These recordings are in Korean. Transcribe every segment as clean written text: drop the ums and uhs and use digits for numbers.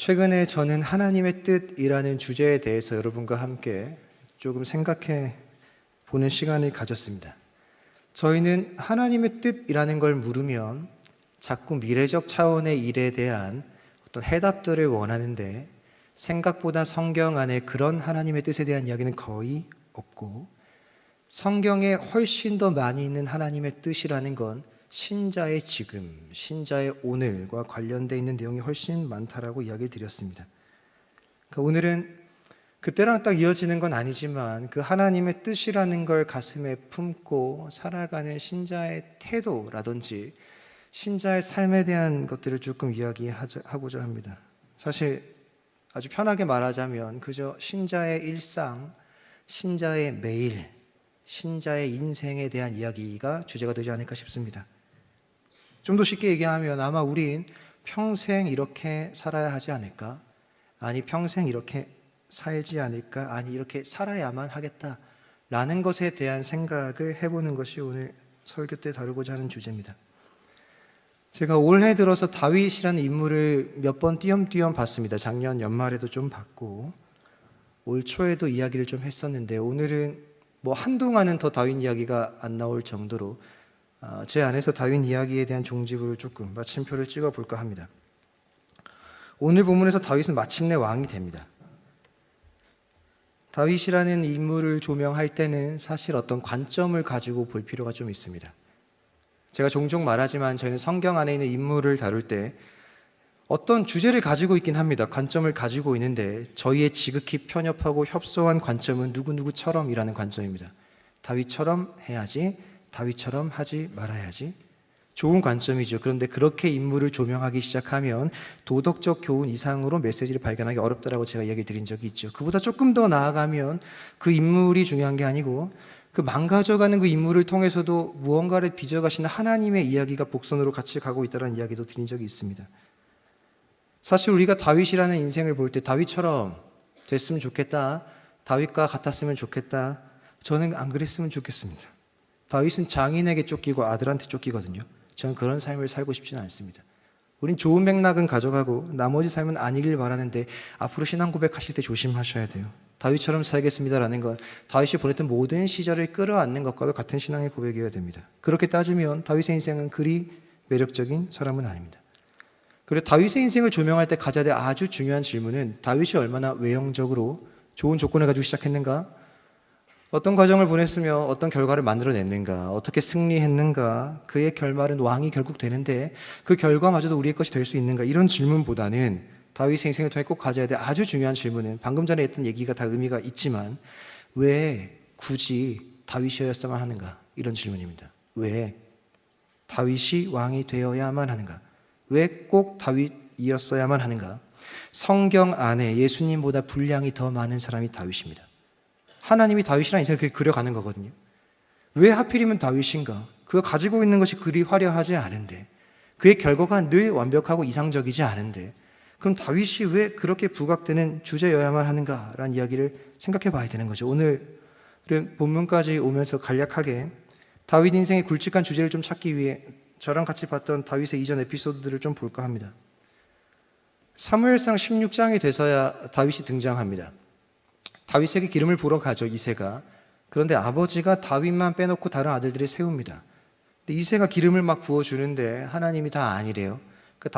최근에 저는 하나님의 뜻이라는 주제에 대해서 여러분과 함께 조금 생각해 보는 시간을 가졌습니다. 저희는 하나님의 뜻이라는 걸 물으면 자꾸 미래적 차원의 일에 대한 어떤 해답들을 원하는데 생각보다 성경 안에 그런 하나님의 뜻에 대한 이야기는 거의 없고, 성경에 훨씬 더 많이 있는 하나님의 뜻이라는 건 신자의 지금, 신자의 오늘과 관련되어 있는 내용이 훨씬 많다라고 이야기를 드렸습니다. 그러니까 오늘은 그때랑 딱 이어지는 건 아니지만 그 하나님의 뜻이라는 걸 가슴에 품고 살아가는 신자의 태도라든지 신자의 삶에 대한 것들을 조금 이야기하고자 합니다. 사실 아주 편하게 말하자면 그저 신자의 일상, 신자의 매일, 신자의 인생에 대한 이야기가 주제가 되지 않을까 싶습니다. 좀 더 쉽게 얘기하면 아마 우린 평생 이렇게 살아야 하지 않을까? 아니 평생 이렇게 살지 않을까? 아니 이렇게 살아야만 하겠다라는 것에 대한 생각을 해보는 것이 오늘 설교 때 다루고자 하는 주제입니다. 제가 올해 들어서 다윗이라는 인물을 몇 번 띄엄띄엄 봤습니다. 작년 연말에도 좀 봤고 올 초에도 이야기를 좀 했었는데, 오늘은 한동안은 더 다윗 이야기가 안 나올 정도로 제 안에서 다윗 이야기에 대한 종지부를 조금 마침표를 찍어볼까 합니다. 오늘 본문에서 다윗은 마침내 왕이 됩니다. 다윗이라는 인물을 조명할 때는 사실 어떤 관점을 가지고 볼 필요가 좀 있습니다. 제가 종종 말하지만 저희는 성경 안에 있는 인물을 다룰 때 어떤 주제를 가지고 있긴 합니다. 관점을 가지고 있는데 저희의 지극히 편협하고 협소한 관점은 누구누구처럼이라는 관점입니다. 다윗처럼 해야지, 다윗처럼 하지 말아야지. 좋은 관점이죠. 그런데 그렇게 인물을 조명하기 시작하면 도덕적 교훈 이상으로 메시지를 발견하기 어렵다라고 제가 이야기 드린 적이 있죠. 그보다 조금 더 나아가면 그 인물이 중요한 게 아니고 그 망가져가는 그 인물을 통해서도 무언가를 빚어가시는 하나님의 이야기가 복선으로 같이 가고 있다는 이야기도 드린 적이 있습니다. 사실 우리가 다윗이라는 인생을 볼 때 다윗처럼 됐으면 좋겠다, 다윗과 같았으면 좋겠다, 저는 안 그랬으면 좋겠습니다. 다윗은 장인에게 쫓기고 아들한테 쫓기거든요. 저는 그런 삶을 살고 싶지는 않습니다. 우린 좋은 맥락은 가져가고 나머지 삶은 아니길 바라는데 앞으로 신앙 고백하실 때 조심하셔야 돼요. 다윗처럼 살겠습니다라는 건 다윗이 보냈던 모든 시절을 끌어안는 것과도 같은 신앙의 고백이어야 됩니다. 그렇게 따지면 다윗의 인생은 그리 매력적인 사람은 아닙니다. 그리고 다윗의 인생을 조명할 때 가져야 될 아주 중요한 질문은 다윗이 얼마나 외형적으로 좋은 조건을 가지고 시작했는가? 어떤 과정을 보냈으며 어떤 결과를 만들어냈는가? 어떻게 승리했는가? 그의 결말은 왕이 결국 되는데 그 결과마저도 우리의 것이 될 수 있는가? 이런 질문보다는 다윗의 인생을 통해 꼭 가져야 될 아주 중요한 질문은 방금 전에 했던 얘기가 다 의미가 있지만 왜 굳이 다윗이었어야만 하는가? 이런 질문입니다. 왜 다윗이 왕이 되어야만 하는가? 왜 꼭 다윗이었어야만 하는가? 성경 안에 예수님보다 분량이 더 많은 사람이 다윗입니다. 하나님이 다윗이라는 인생을 그렇게 그려가는 거거든요. 왜 하필이면 다윗인가? 그가 가지고 있는 것이 그리 화려하지 않은데, 그의 결과가 늘 완벽하고 이상적이지 않은데, 그럼 다윗이 왜 그렇게 부각되는 주제여야만 하는가라는 이야기를 생각해 봐야 되는 거죠. 오늘은 본문까지 오면서 간략하게 다윗 인생의 굵직한 주제를 좀 찾기 위해 저랑 같이 봤던 다윗의 이전 에피소드들을 좀 볼까 합니다. 사무엘상 16장이 돼서야 다윗이 등장합니다. 다윗에게 기름을 부러 가죠, 이새가. 그런데 아버지가 다윗만 빼놓고 다른 아들들을 세웁니다. 근데 이새가 기름을 막 부어주는데 하나님이 다 아니래요. 그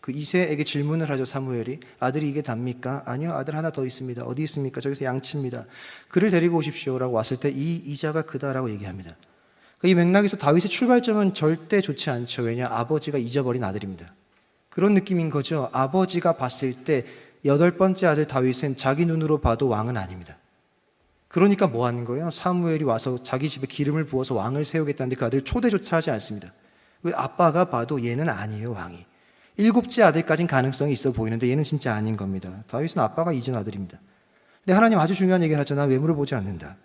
그 이새에게 질문을 하죠, 사무엘이. 아들이 이게 답니까? 아니요, 아들 하나 더 있습니다. 어디 있습니까? 저기서 양치입니다. 그를 데리고 오십시오라고 왔을 때 이 이자가 그다라고 얘기합니다. 이 맥락에서 다윗의 출발점은 절대 좋지 않죠. 왜냐? 아버지가 잊어버린 아들입니다. 그런 느낌인 거죠. 아버지가 봤을 때 8번째 아들 다윗은 자기 눈으로 봐도 왕은 아닙니다. 그러니까 뭐 하는 거예요? 사무엘이 와서 자기 집에 기름을 부어서 왕을 세우겠다는데 그 아들 초대조차 하지 않습니다. 왜? 아빠가 봐도 얘는 아니에요, 왕이. 7째 아들까지는 가능성이 있어 보이는데 얘는 진짜 아닌 겁니다. 다윗은 아빠가 잊은 아들입니다. 근데 하나님 아주 중요한 얘기를 하죠. 나 외모를 보지 않는다.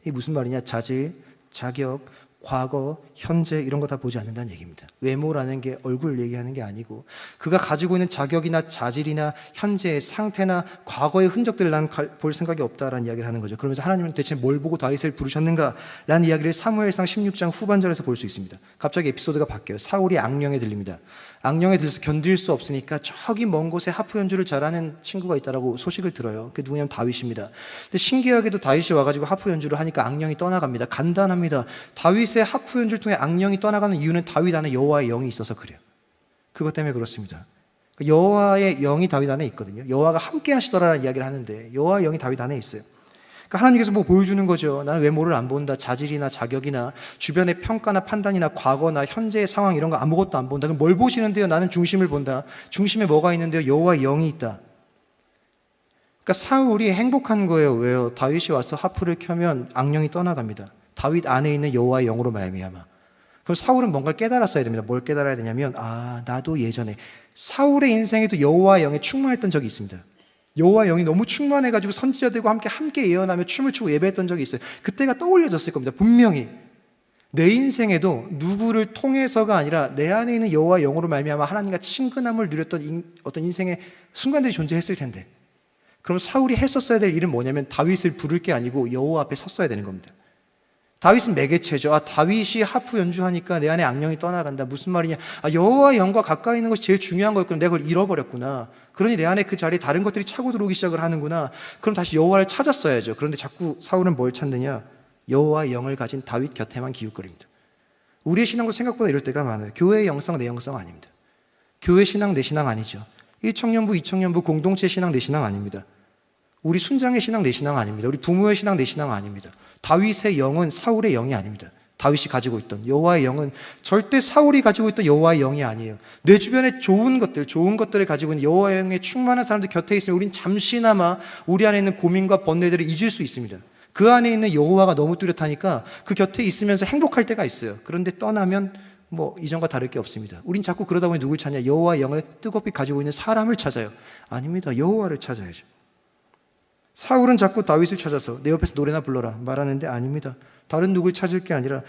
이게 무슨 말이냐? 자질, 자격, 과거, 현재 이런 거 다 보지 않는다는 얘기입니다. 외모라는 게 얼굴 얘기하는 게 아니고 그가 가지고 있는 자격이나 자질이나 현재의 상태나 과거의 흔적들을 난 볼 생각이 없다라는 이야기를 하는 거죠. 그러면서 하나님은 대체 뭘 보고 다윗을 부르셨는가라는 이야기를 사무엘상 16장 후반절에서 볼 수 있습니다. 갑자기 에피소드가 바뀌어요. 사울이 악령에 들립니다. 악령에 들려서 견딜 수 없으니까 저기 먼 곳에 하프 연주를 잘하는 친구가 있다라고 소식을 들어요. 그게 누구냐면 다윗입니다. 근데 신기하게도 다윗이 와가지고 하프 연주를 하니까 악령이 떠나갑니다. 간단합니다. 다윗의 하프 연주를 통해 악령이 떠나가는 이유는 다윗 안에 여호와의 영이 있어서 그래요. 그것 때문에 그렇습니다. 여호와의 영이 다윗 안에 있거든요. 여호와가 함께 하시더라라는 이야기를 하는데 여호와의 영이 다윗 안에 있어요. 그러니까 하나님께서 뭐 보여주는 거죠. 나는 외모를 안 본다. 자질이나 자격이나 주변의 평가나 판단이나 과거나 현재의 상황 이런 거 아무것도 안 본다. 그럼 뭘 보시는데요? 나는 중심을 본다. 중심에 뭐가 있는데요? 여호와의 영이 있다. 그러니까 사울이 행복한 거예요. 왜요? 다윗이 와서 하프를 켜면 악령이 떠나갑니다. 다윗 안에 있는 여호와의 영으로 말미암아. 그럼 사울은 뭔가를 깨달았어야 됩니다. 뭘 깨달아야 되냐면 나도 예전에 사울의 인생에도 여호와의 영에 충만했던 적이 있습니다. 여호와의 영이 너무 충만해가지고 선지자들과 함께 예언하며 춤을 추고 예배했던 적이 있어요. 그때가 떠올려졌을 겁니다. 분명히 내 인생에도 누구를 통해서가 아니라 내 안에 있는 여호와의 영으로 말미암아 하나님과 친근함을 누렸던 어떤 인생의 순간들이 존재했을 텐데, 그럼 사울이 했었어야 될 일은 뭐냐면 다윗을 부를 게 아니고 여호와 앞에 섰어야 되는 겁니다. 다윗은 매개체죠. 다윗이 하프 연주하니까 내 안에 악령이 떠나간다. 무슨 말이냐? 여호와의 영과 가까이 있는 것이 제일 중요한 거였구나. 내가 그걸 잃어버렸구나. 그러니 내 안에 그 자리에 다른 것들이 차고 들어오기 시작을 하는구나. 그럼 다시 여호와를 찾았어야죠. 그런데 자꾸 사울은 뭘 찾느냐? 여호와의 영을 가진 다윗 곁에만 기웃거립니다. 우리의 신앙도 생각보다 이럴 때가 많아요. 교회의 영성, 내 영성 아닙니다. 교회 신앙, 내 신앙 아니죠. 1청년부, 2청년부 공동체 신앙, 내 신앙 아닙니다. 우리 순장의 신앙, 내 신앙 아닙니다. 우리 부모의 신앙, 내 신앙 아닙니다. 다윗의 영은 사울의 영이 아닙니다. 다윗이 가지고 있던 여호와의 영은 절대 사울이 가지고 있던 여호와의 영이 아니에요. 내 주변에 좋은 것들을 가지고 있는 여호와의 영에 충만한 사람들 곁에 있으면 우린 잠시나마 우리 안에 있는 고민과 번뇌들을 잊을 수 있습니다. 그 안에 있는 여호와가 너무 뚜렷하니까 그 곁에 있으면서 행복할 때가 있어요. 그런데 떠나면 이전과 다를 게 없습니다. 우린 자꾸 그러다 보니 누굴 찾냐? 여호와의 영을 뜨겁게 가지고 있는 사람을 찾아요. 아닙니다. 여호와를 찾아야죠. 사울은 자꾸 다윗을 찾아서 내 옆에서 노래나 불러라 말하는데 아닙니다. 다른 누굴 찾을 게 아니라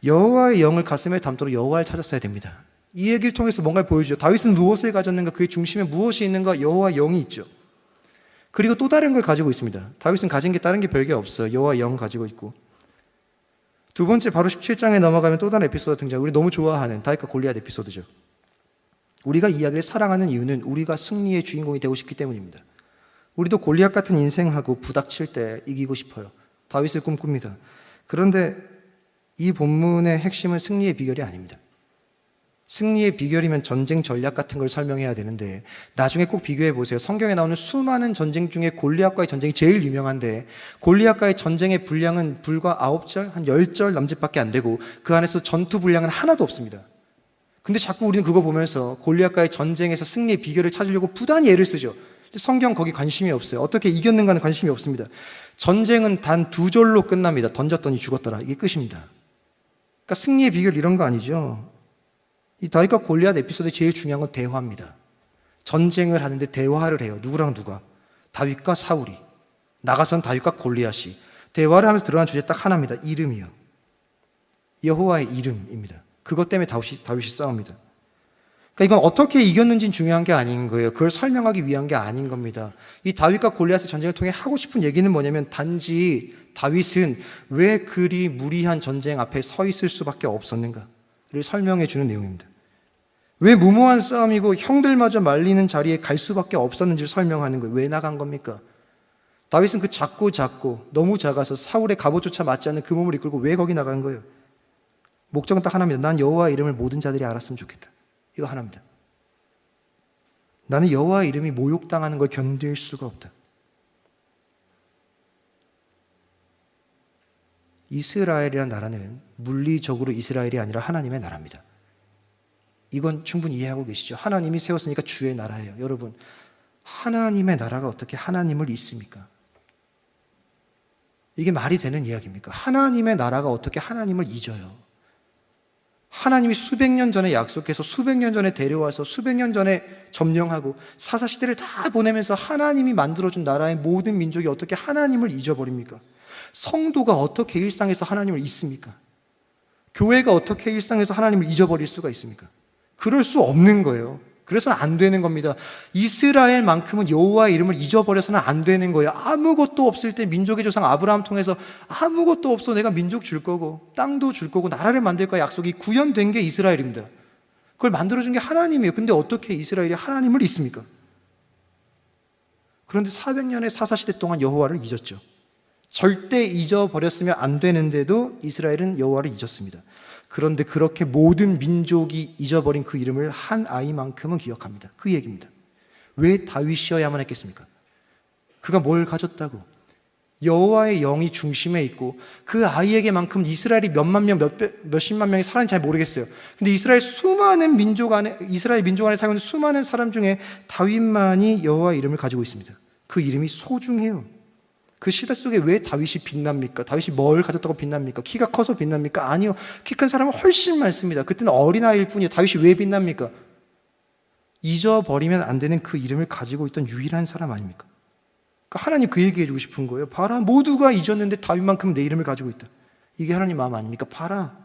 여호와의 영을 가슴에 담도록 여호와를 찾았어야 됩니다. 이 얘기를 통해서 뭔가를 보여주죠. 다윗은 무엇을 가졌는가? 그의 중심에 무엇이 있는가? 여호와의 영이 있죠. 그리고 또 다른 걸 가지고 있습니다. 다윗은 가진 게 다른 게 별게 없어요. 여호와의 영 가지고 있고. 두 번째 바로 17장에 넘어가면 또 다른 에피소드가 등장해요. 우리 너무 좋아하는 다윗과 골리앗 에피소드죠. 우리가 이 이야기를 사랑하는 이유는 우리가 승리의 주인공이 되고 싶기 때문입니다. 우리도 골리앗 같은 인생하고 부닥칠 때 이기고 싶어요. 다윗을 꿈꿉니다. 그런데 이 본문의 핵심은 승리의 비결이 아닙니다. 승리의 비결이면 전쟁 전략 같은 걸 설명해야 되는데 나중에 꼭 비교해 보세요. 성경에 나오는 수많은 전쟁 중에 골리앗과의 전쟁이 제일 유명한데 골리앗과의 전쟁의 분량은 불과 9절, 한 10절 남짓밖에 안 되고 그 안에서 전투 분량은 하나도 없습니다. 근데 자꾸 우리는 그거 보면서 골리앗과의 전쟁에서 승리의 비결을 찾으려고 부단히 애를 쓰죠. 성경 거기 관심이 없어요. 어떻게 이겼는가는 관심이 없습니다. 전쟁은 단 2절로 끝납니다. 던졌더니 죽었더라. 이게 끝입니다. 그러니까 승리의 비결 이런 거 아니죠. 이 다윗과 골리앗 에피소드의 제일 중요한 건 대화입니다. 전쟁을 하는데 대화를 해요. 누구랑 누가? 다윗과 사울이. 나가선 다윗과 골리앗이. 대화를 하면서 들어간 주제 딱 하나입니다. 이름이요. 여호와의 이름입니다. 그것 때문에 다윗이 싸웁니다. 그러니까 이건 어떻게 이겼는지는 중요한 게 아닌 거예요. 그걸 설명하기 위한 게 아닌 겁니다. 이 다윗과 골리앗의 전쟁을 통해 하고 싶은 얘기는 뭐냐면 단지 다윗은 왜 그리 무리한 전쟁 앞에 서 있을 수밖에 없었는가를 설명해 주는 내용입니다. 왜 무모한 싸움이고 형들마저 말리는 자리에 갈 수밖에 없었는지를 설명하는 거예요. 왜 나간 겁니까? 다윗은 그 작고 너무 작아서 사울의 갑옷조차 맞지 않는 그 몸을 이끌고 왜 거기 나간 거예요? 목적은 딱 하나입니다. 난 여호와의 이름을 모든 자들이 알았으면 좋겠다. 이거 하나입니다. 나는 여호와의 이름이 모욕당하는 걸 견딜 수가 없다. 이스라엘이라는 나라는 물리적으로 이스라엘이 아니라 하나님의 나라입니다. 이건 충분히 이해하고 계시죠? 하나님이 세웠으니까 주의 나라예요. 여러분, 하나님의 나라가 어떻게 하나님을 잊습니까? 이게 말이 되는 이야기입니까? 하나님의 나라가 어떻게 하나님을 잊어요? 하나님이 수백 년 전에 약속해서 수백 년 전에 데려와서 수백 년 전에 점령하고 사사시대를 다 보내면서 하나님이 만들어준 나라의 모든 민족이 어떻게 하나님을 잊어버립니까? 성도가 어떻게 일상에서 하나님을 잊습니까? 교회가 어떻게 일상에서 하나님을 잊어버릴 수가 있습니까? 그럴 수 없는 거예요. 그래서는 안 되는 겁니다. 이스라엘만큼은 여호와의 이름을 잊어버려서는 안 되는 거예요. 아무것도 없을 때 민족의 조상 아브라함 통해서 아무것도 없어 내가 민족 줄 거고 땅도 줄 거고 나라를 만들 거야 약속이 구현된 게 이스라엘입니다. 그걸 만들어준 게 하나님이에요. 근데 어떻게 이스라엘이 하나님을 잊습니까? 그런데 400년의 사사시대 동안 여호와를 잊었죠. 절대 잊어버렸으면 안 되는데도 이스라엘은 여호와를 잊었습니다. 그런데 그렇게 모든 민족이 잊어버린 그 이름을 한 아이만큼은 기억합니다. 그 얘기입니다. 왜 다윗이어야만 했겠습니까? 그가 뭘 가졌다고? 여호와의 영이 중심에 있고 그 아이에게만큼 이스라엘이 몇만 명, 몇십만 명이 살았는지 잘 모르겠어요. 근데 이스라엘 민족 안에 살고 있는 수많은 사람 중에 다윗만이 여호와의 이름을 가지고 있습니다. 그 이름이 소중해요. 그 시대 속에 왜 다윗이 빛납니까? 다윗이 뭘 가졌다고 빛납니까? 키가 커서 빛납니까? 아니요. 키 큰 사람은 훨씬 많습니다. 그때는 어린아이일 뿐이에요. 다윗이 왜 빛납니까? 잊어버리면 안 되는 그 이름을 가지고 있던 유일한 사람 아닙니까? 그러니까 하나님 그 얘기해 주고 싶은 거예요. 봐라, 모두가 잊었는데 다윗만큼 내 이름을 가지고 있다. 이게 하나님 마음 아닙니까? 봐라,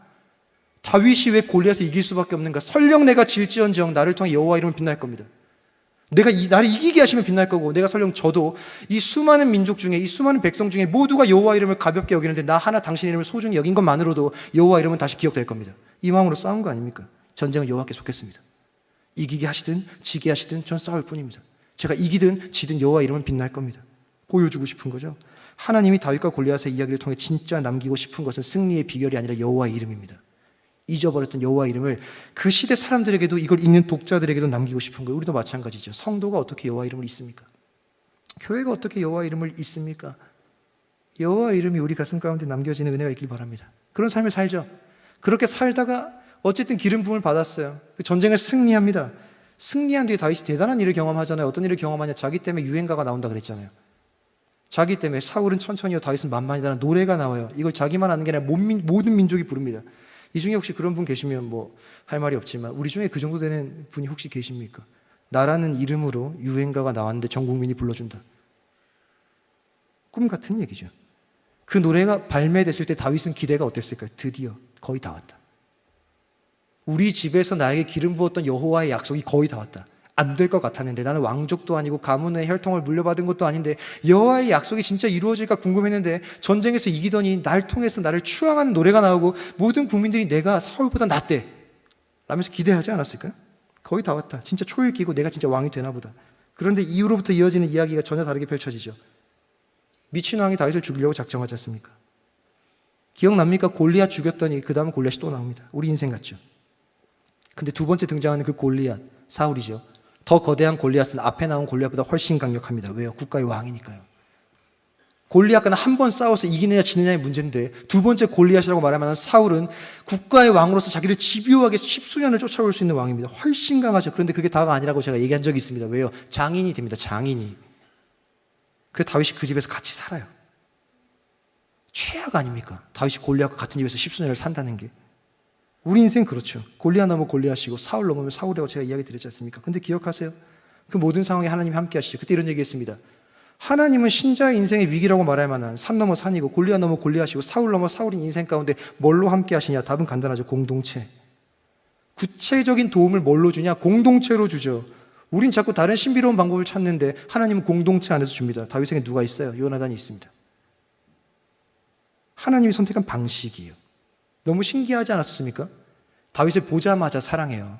다윗이 왜 골리앗을 이길 수밖에 없는가? 설령 내가 질지언정 나를 통해 여호와 이름은 빛날 겁니다. 나를 이기게 하시면 빛날 거고, 내가 설령 저도 이 수많은 민족 중에, 이 수많은 백성 중에 모두가 여호와 이름을 가볍게 여기는데 나 하나 당신 이름을 소중히 여긴 것만으로도 여호와 이름은 다시 기억될 겁니다. 이 마음으로 싸운 거 아닙니까? 전쟁은 여호와께 속했습니다. 이기게 하시든 지게 하시든 전 싸울 뿐입니다. 제가 이기든 지든 여호와 이름은 빛날 겁니다. 보여주고 싶은 거죠. 하나님이 다윗과 골리앗의 이야기를 통해 진짜 남기고 싶은 것은 승리의 비결이 아니라 여호와의 이름입니다. 잊어버렸던 여호와 이름을 그 시대 사람들에게도, 이걸 읽는 독자들에게도 남기고 싶은 거예요. 우리도 마찬가지죠. 성도가 어떻게 여호와 이름을 잊습니까? 교회가 어떻게 여호와 이름을 잊습니까? 여호와 이름이 우리 가슴 가운데 남겨지는 은혜가 있길 바랍니다. 그런 삶을 살죠. 그렇게 살다가 어쨌든 기름 부음을 받았어요. 그 전쟁을 승리합니다. 승리한 뒤에 다윗이 대단한 일을 경험하잖아요. 어떤 일을 경험하냐? 자기 때문에 유행가가 나온다 그랬잖아요. 자기 때문에 사울은 천천히요 다윗은 만만이다라는 노래가 나와요. 이걸 자기만 아는 게 아니라 모든 민족이 부릅니다. 이 중에 혹시 그런 분 계시면 뭐 할 말이 없지만 우리 중에 그 정도 되는 분이 혹시 계십니까? 나라는 이름으로 유행가가 나왔는데 전 국민이 불러준다. 꿈 같은 얘기죠. 그 노래가 발매됐을 때 다윗은 기대가 어땠을까요? 드디어 거의 다 왔다. 우리 집에서 나에게 기름 부었던 여호와의 약속이 거의 다 왔다. 안 될 것 같았는데, 나는 왕족도 아니고 가문의 혈통을 물려받은 것도 아닌데 여호와의 약속이 진짜 이루어질까 궁금했는데 전쟁에서 이기더니 날 통해서 나를 추앙하는 노래가 나오고 모든 국민들이 내가 사울보다 낫대 라면서 기대하지 않았을까요? 거의 다 왔다. 진짜 초일 끼고 내가 진짜 왕이 되나 보다. 그런데 이후로부터 이어지는 이야기가 전혀 다르게 펼쳐지죠. 미친 왕이 다윗을 죽이려고 작정하지 않습니까? 기억납니까? 골리앗 죽였더니 그 다음 골리앗이 또 나옵니다. 우리 인생 같죠? 근데 두 번째 등장하는 그 골리앗, 사울이죠. 더 거대한 골리앗은 앞에 나온 골리앗보다 훨씬 강력합니다. 왜요? 국가의 왕이니까요. 골리앗과는 한 번 싸워서 이기느냐 지느냐의 문제인데, 두 번째 골리앗이라고 말하면 사울은 국가의 왕으로서 자기를 집요하게 10수년을 쫓아올 수 있는 왕입니다. 훨씬 강하죠. 그런데 그게 다가 아니라고 제가 얘기한 적이 있습니다. 왜요? 장인이 됩니다. 장인이. 그래서 다윗이 그 집에서 같이 살아요. 최악 아닙니까? 다윗이 골리앗과 같은 집에서 10수년을 산다는 게. 우리 인생 그렇죠. 골리앗 넘어 골리앗이고 사울 넘으면 사울이라고 제가 이야기 드렸지 않습니까? 근데 기억하세요. 그 모든 상황에 하나님이 함께 하시죠. 그때 이런 얘기했습니다. 하나님은 신자의 인생의 위기라고 말할 만한 산 넘어 산이고 골리앗 넘어 골리앗이고 사울 넘어 사울인 인생 가운데 뭘로 함께 하시냐? 답은 간단하죠. 공동체. 구체적인 도움을 뭘로 주냐? 공동체로 주죠. 우린 자꾸 다른 신비로운 방법을 찾는데 하나님은 공동체 안에서 줍니다. 다윗에게 누가 있어요? 요나단이 있습니다. 하나님이 선택한 방식이에요. 너무 신기하지 않았습니까? 다윗을 보자마자 사랑해요.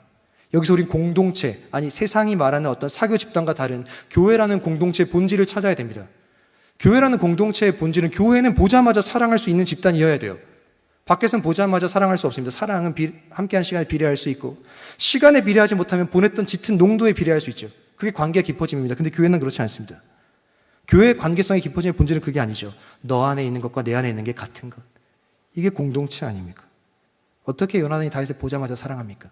여기서 우린 공동체, 아니 세상이 말하는 어떤 사교 집단과 다른 교회라는 공동체의 본질을 찾아야 됩니다. 교회라는 공동체의 본질은, 교회는 보자마자 사랑할 수 있는 집단이어야 돼요. 밖에서는 보자마자 사랑할 수 없습니다. 사랑은 함께한 시간에 비례할 수 있고, 시간에 비례하지 못하면 보냈던 짙은 농도에 비례할 수 있죠. 그게 관계의 깊어짐입니다. 근데 교회는 그렇지 않습니다. 교회의 관계성의 깊어짐의 본질은 그게 아니죠. 너 안에 있는 것과 내 안에 있는 게 같은 것. 이게 공동체 아닙니까? 어떻게 요나단이 다윗을 보자마자 사랑합니까?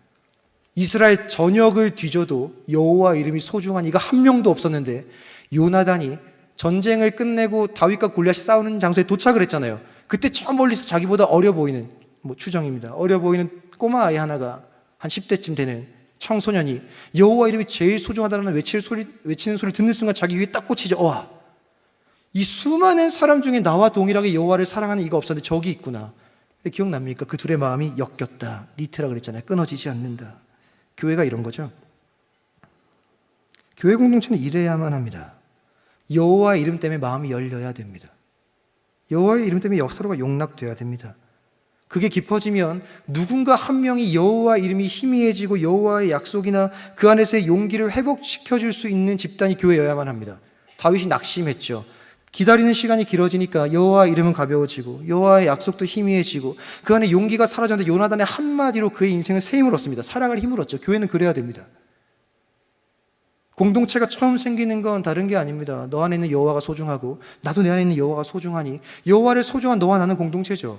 이스라엘 전역을 뒤져도 여호와 이름이 소중한 이가 한 명도 없었는데 요나단이 전쟁을 끝내고 다윗과 골리앗이 싸우는 장소에 도착을 했잖아요. 그때 저 멀리서 자기보다 어려 보이는, 추정입니다, 어려 보이는 꼬마 아이 하나가 한 10대쯤 되는 청소년이 여호와 이름이 제일 소중하다는 외치는 소리를 듣는 순간 자기 위에 딱 꽂히죠. 와, 이 수많은 사람 중에 나와 동일하게 여호와를 사랑하는 이가 없었는데 저기 있구나. 기억납니까? 그 둘의 마음이 엮였다. 니트라 그랬잖아요. 끊어지지 않는다. 교회가 이런 거죠. 교회 공동체는 이래야만 합니다. 여호와의 이름 때문에 마음이 열려야 됩니다. 여호와의 이름 때문에 서로가 용납돼야 됩니다. 그게 깊어지면 누군가 한 명이 여호와 이름이 희미해지고 여호와의 약속이나 그 안에서의 용기를 회복시켜줄 수 있는 집단이 교회여야만 합니다. 다윗이 낙심했죠. 기다리는 시간이 길어지니까 여호와 이름은 가벼워지고 여호와의 약속도 희미해지고 그 안에 용기가 사라졌는데 요나단의 한마디로 그의 인생은 새 힘을 얻습니다. 살아갈 힘을 얻죠. 교회는 그래야 됩니다. 공동체가 처음 생기는 건 다른 게 아닙니다. 너 안에 있는 여호와가 소중하고 나도 내 안에 있는 여호와가 소중하니 여호와를 소중한 너와 나는 공동체죠.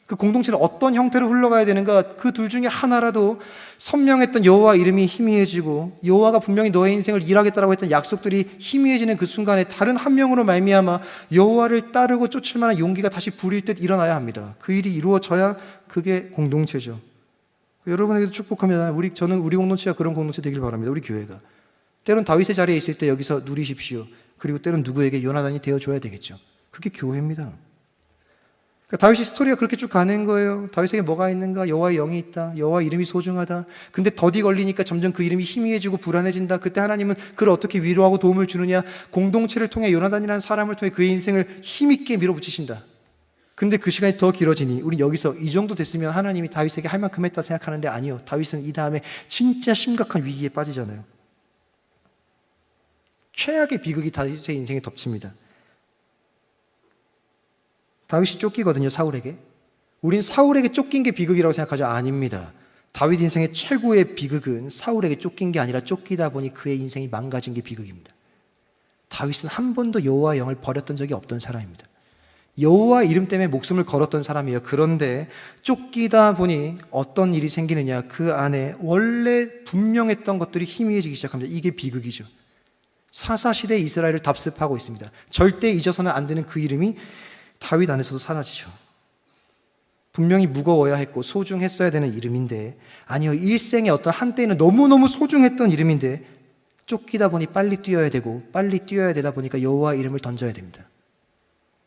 그 공동체는 어떤 형태로 흘러가야 되는가? 그 둘 중에 하나라도 선명했던 여호와 이름이 희미해지고 여호와가 분명히 너의 인생을 일하겠다라고 했던 약속들이 희미해지는 그 순간에 다른 한 명으로 말미암아 여호와를 따르고 쫓을 만한 용기가 다시 부릴 듯 일어나야 합니다. 그 일이 이루어져야 그게 공동체죠. 여러분에게도 축복합니다. 저는 우리 공동체가 그런 공동체 되길 바랍니다. 우리 교회가. 때론 다윗의 자리에 있을 때 여기서 누리십시오. 그리고 때론 누구에게 요나단이 되어줘야 되겠죠. 그게 교회입니다. 그러니까 다윗의 스토리가 그렇게 쭉 가는 거예요. 다윗에게 뭐가 있는가? 여호와의 영이 있다. 여호와의 이름이 소중하다. 근데 더디 걸리니까 점점 그 이름이 희미해지고 불안해진다. 그때 하나님은 그를 어떻게 위로하고 도움을 주느냐? 공동체를 통해 요나단이라는 사람을 통해 그의 인생을 힘있게 밀어붙이신다. 근데 그 시간이 더 길어지니 우리 여기서 이 정도 됐으면 하나님이 다윗에게 할 만큼 했다 생각하는데 아니요. 다윗은 이 다음에 진짜 심각한 위기에 빠지잖아요. 최악의 비극이 다윗의 인생에 덮칩니다. 다윗이 쫓기거든요, 사울에게. 우린 사울에게 쫓긴 게 비극이라고 생각하죠? 아닙니다. 다윗 인생의 최고의 비극은 사울에게 쫓긴 게 아니라 쫓기다 보니 그의 인생이 망가진 게 비극입니다. 다윗은 한 번도 여호와의 영을 버렸던 적이 없던 사람입니다. 여호와 이름 때문에 목숨을 걸었던 사람이에요. 그런데 쫓기다 보니 어떤 일이 생기느냐? 그 안에 원래 분명했던 것들이 희미해지기 시작합니다. 이게 비극이죠. 사사시대 이스라엘을 답습하고 있습니다. 절대 잊어서는 안 되는 그 이름이 다윗 안에서도 사라지죠. 분명히 무거워야 했고 소중했어야 되는 이름인데 아니요, 일생의 어떤 한때에는 너무너무 소중했던 이름인데 쫓기다 보니 빨리 뛰어야 되고 빨리 뛰어야 되다 보니까 여호와 이름을 던져야 됩니다.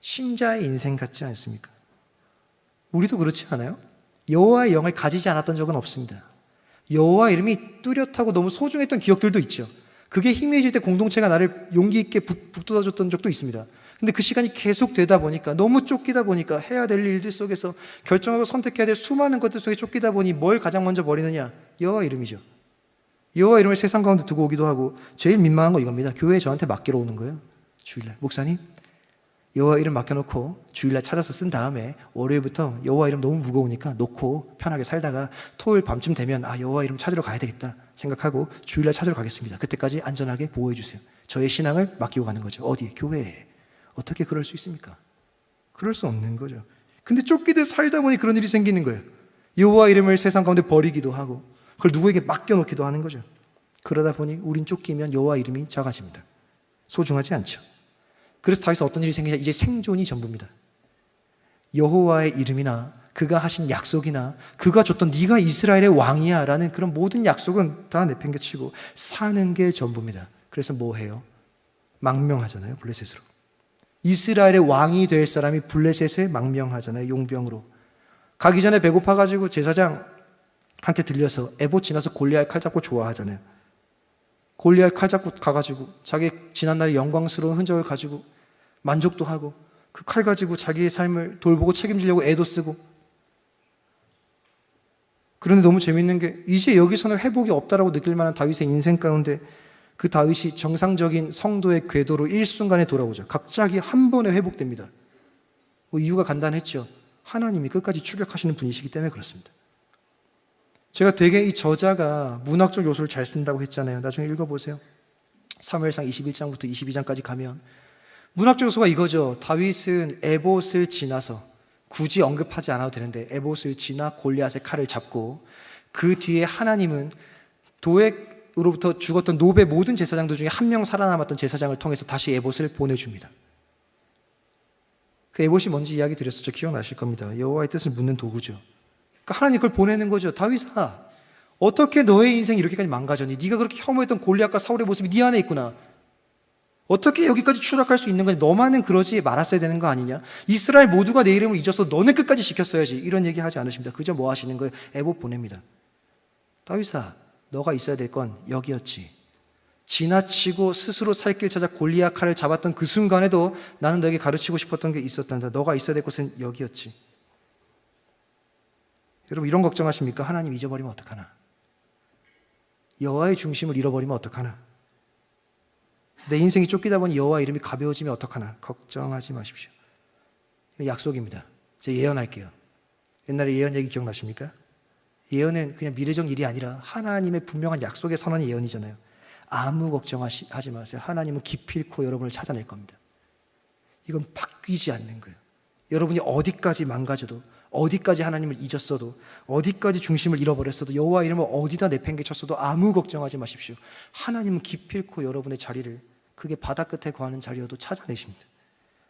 신자의 인생 같지 않습니까? 우리도 그렇지 않아요? 여호와의 영을 가지지 않았던 적은 없습니다. 여호와 이름이 뚜렷하고 너무 소중했던 기억들도 있죠. 그게 희미해질 때 공동체가 나를 용기 있게 북돋아줬던 적도 있습니다. 근데 그 시간이 계속 되다 보니까 너무 쫓기다 보니까 해야 될 일들 속에서 결정하고 선택해야 될 수많은 것들 속에 쫓기다 보니 뭘 가장 먼저 버리느냐? 여호와 이름이죠. 여호와 이름을 세상 가운데 두고 오기도 하고 제일 민망한 거 이겁니다. 교회에 저한테 맡기러 오는 거예요. 주일날 목사님 여호와 이름 맡겨놓고 주일날 찾아서 쓴 다음에 월요일부터 여호와 이름 너무 무거우니까 놓고 편하게 살다가 토요일 밤쯤 되면 여호와 이름 찾으러 가야 되겠다 생각하고 주일날 찾으러 가겠습니다. 그때까지 안전하게 보호해 주세요. 저의 신앙을 맡기고 가는 거죠. 어디? 교회에. 어떻게 그럴 수 있습니까? 그럴 수 없는 거죠. 근데 쫓기듯 살다 보니 그런 일이 생기는 거예요. 여호와 이름을 세상 가운데 버리기도 하고 그걸 누구에게 맡겨놓기도 하는 거죠. 그러다 보니 우린 쫓기면 여호와 이름이 작아집니다. 소중하지 않죠. 그래서 다윗은 어떤 일이 생기냐? 이제 생존이 전부입니다. 여호와의 이름이나 그가 하신 약속이나 그가 줬던 네가 이스라엘의 왕이야 라는 그런 모든 약속은 다 내팽개치고 사는 게 전부입니다. 그래서 뭐 해요? 망명하잖아요. 블레셋으로. 이스라엘의 왕이 될 사람이 블레셋에 망명하잖아요. 용병으로. 가기 전에 배고파가지고 제사장한테 들려서 에봇 지나서 골리앗 칼 잡고 좋아하잖아요. 골리앗 칼 잡고 가가지고 자기 지난날의 영광스러운 흔적을 가지고 만족도 하고 그 칼 가지고 자기의 삶을 돌보고 책임지려고 애도 쓰고. 그런데 너무 재밌는 게 이제 여기서는 회복이 없다라고 느낄 만한 다윗의 인생 가운데 그 다윗이 정상적인 성도의 궤도로 일순간에 돌아오죠. 갑자기 한 번에 회복됩니다. 이유가 간단했죠. 하나님이 끝까지 추격하시는 분이시기 때문에 그렇습니다. 제가 되게 이 저자가 문학적 요소를 잘 쓴다고 했잖아요. 나중에 읽어보세요. 사무엘상 21장부터 22장까지 가면 문학적 요소가 이거죠. 다윗은 에봇을 지나서 굳이 언급하지 않아도 되는데 에봇을 지나 골리앗의 칼을 잡고 그 뒤에 하나님은 도액으로부터 죽었던 노베 모든 제사장들 중에 한 명 살아남았던 제사장을 통해서 다시 에봇을 보내줍니다. 그 에봇이 뭔지 이야기 드렸었죠. 기억나실 겁니다. 여호와의 뜻을 묻는 도구죠. 그러니까 하나님 그걸 보내는 거죠. 다윗아, 어떻게 너의 인생이 이렇게까지 망가졌니? 네가 그렇게 혐오했던 골리앗과 사울의 모습이 네 안에 있구나. 어떻게 여기까지 추락할 수 있는 거냐? 너만은 그러지 말았어야 되는 거 아니냐? 이스라엘 모두가 내 이름을 잊었어. 너는 끝까지 지켰어야지. 이런 얘기 하지 않으십니다. 그저 뭐 하시는 거예요? 애봇 보냅니다. 다윗아, 너가 있어야 될 건 여기였지. 지나치고 스스로 살 길 찾아 골리앗 칼을 잡았던 그 순간에도 나는 너에게 가르치고 싶었던 게 있었단다. 너가 있어야 될 곳은 여기였지. 여러분, 이런 걱정하십니까? 하나님 잊어버리면 어떡하나? 여호와의 중심을 잃어버리면 어떡하나? 내 인생이 쫓기다 보니 여호와 이름이 가벼워지면 어떡하나? 걱정하지 마십시오. 약속입니다. 제가 예언할게요. 옛날에 예언 얘기 기억나십니까? 예언은 그냥 미래적 일이 아니라 하나님의 분명한 약속의 선언이 예언이잖아요. 아무 걱정하지 마세요. 하나님은 기필코 여러분을 찾아낼 겁니다. 이건 바뀌지 않는 거예요. 여러분이 어디까지 망가져도, 어디까지 하나님을 잊었어도, 어디까지 중심을 잃어버렸어도, 여호와 이름을 어디다 내팽개쳤어도 아무 걱정하지 마십시오. 하나님은 기필코 여러분의 자리를, 그게 바다 끝에 거하는 자리여도 찾아내십니다.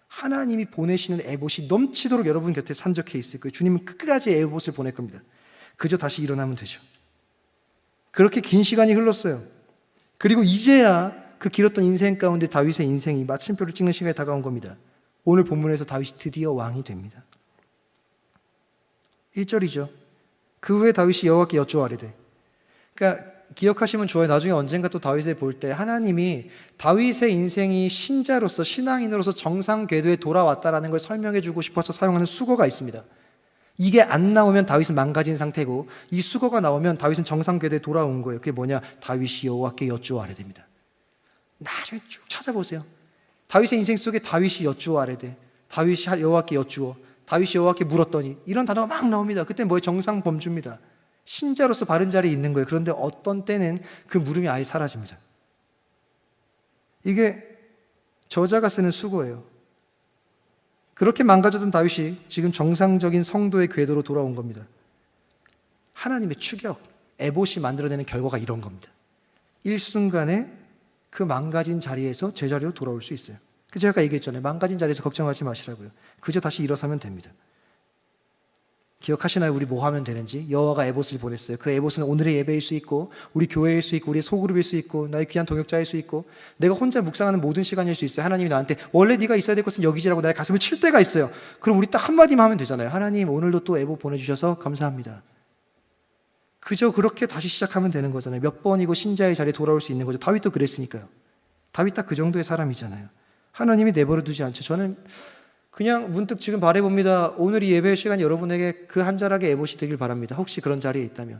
하나님이 보내시는 에봇이 넘치도록 여러분 곁에 산적해 있을 거예요. 주님은 끝까지 에봇을 보낼 겁니다. 그저 다시 일어나면 되죠. 그렇게 긴 시간이 흘렀어요. 그리고 이제야 그 길었던 인생 가운데 다윗의 인생이 마침표를 찍는 시간이 다가온 겁니다. 오늘 본문에서 다윗이 드디어 왕이 됩니다. 1절이죠. 그 후에 다윗이 여호와께 여쭈어아뢰되. 그러니까 기억하시면 좋아요. 나중에 언젠가 또 다윗을 볼 때 하나님이 다윗의 인생이 신자로서, 신앙인으로서 정상 궤도에 돌아왔다라는 걸 설명해 주고 싶어서 사용하는 수거가 있습니다. 이게 안 나오면 다윗은 망가진 상태고, 이 수거가 나오면 다윗은 정상 궤도에 돌아온 거예요. 그게 뭐냐? 다윗이 여호와께 여쭈어아뢰됩니다. 나중에 쭉 찾아보세요. 다윗의 인생 속에 다윗이 여쭈어아뢰되, 다윗이 여호와께 여쭈어, 다윗이 여호와께 물었더니, 이런 단어가 막 나옵니다. 그때 뭐예요? 정상 범주입니다. 신자로서 바른 자리에 있는 거예요. 그런데 어떤 때는 그 물음이 아예 사라집니다. 이게 저자가 쓰는 수고예요. 그렇게 망가졌던 다윗이 지금 정상적인 성도의 궤도로 돌아온 겁니다. 하나님의 추격, 에봇이 만들어내는 결과가 이런 겁니다. 일순간에 그 망가진 자리에서 제자리로 돌아올 수 있어요. 제가 아까 얘기했잖아요. 망가진 자리에서 걱정하지 마시라고요. 그저 다시 일어서면 됩니다. 기억하시나요? 우리 뭐 하면 되는지? 여호와가 에봇을 보냈어요. 그 에봇은 오늘의 예배일 수 있고, 우리 교회일 수 있고, 우리의 소그룹일 수 있고, 나의 귀한 동역자일 수 있고, 내가 혼자 묵상하는 모든 시간일 수 있어요. 하나님이 나한테 원래 네가 있어야 될 것은 여기지라고 나의 가슴을 칠 때가 있어요. 그럼 우리 딱 한마디만 하면 되잖아요. 하나님, 오늘도 또 에봇 보내주셔서 감사합니다. 그저 그렇게 다시 시작하면 되는 거잖아요. 몇 번이고 신자의 자리에 돌아올 수 있는 거죠. 다윗도 그랬으니까요. 다윗 딱 그 정도의 사람이잖아요. 하나님이 내버려 두지 않죠. 저는 그냥 문득 지금 바라봅니다. 오늘 이 예배의 시간 여러분에게 그 한 자락의 에봇이 되길 바랍니다. 혹시 그런 자리에 있다면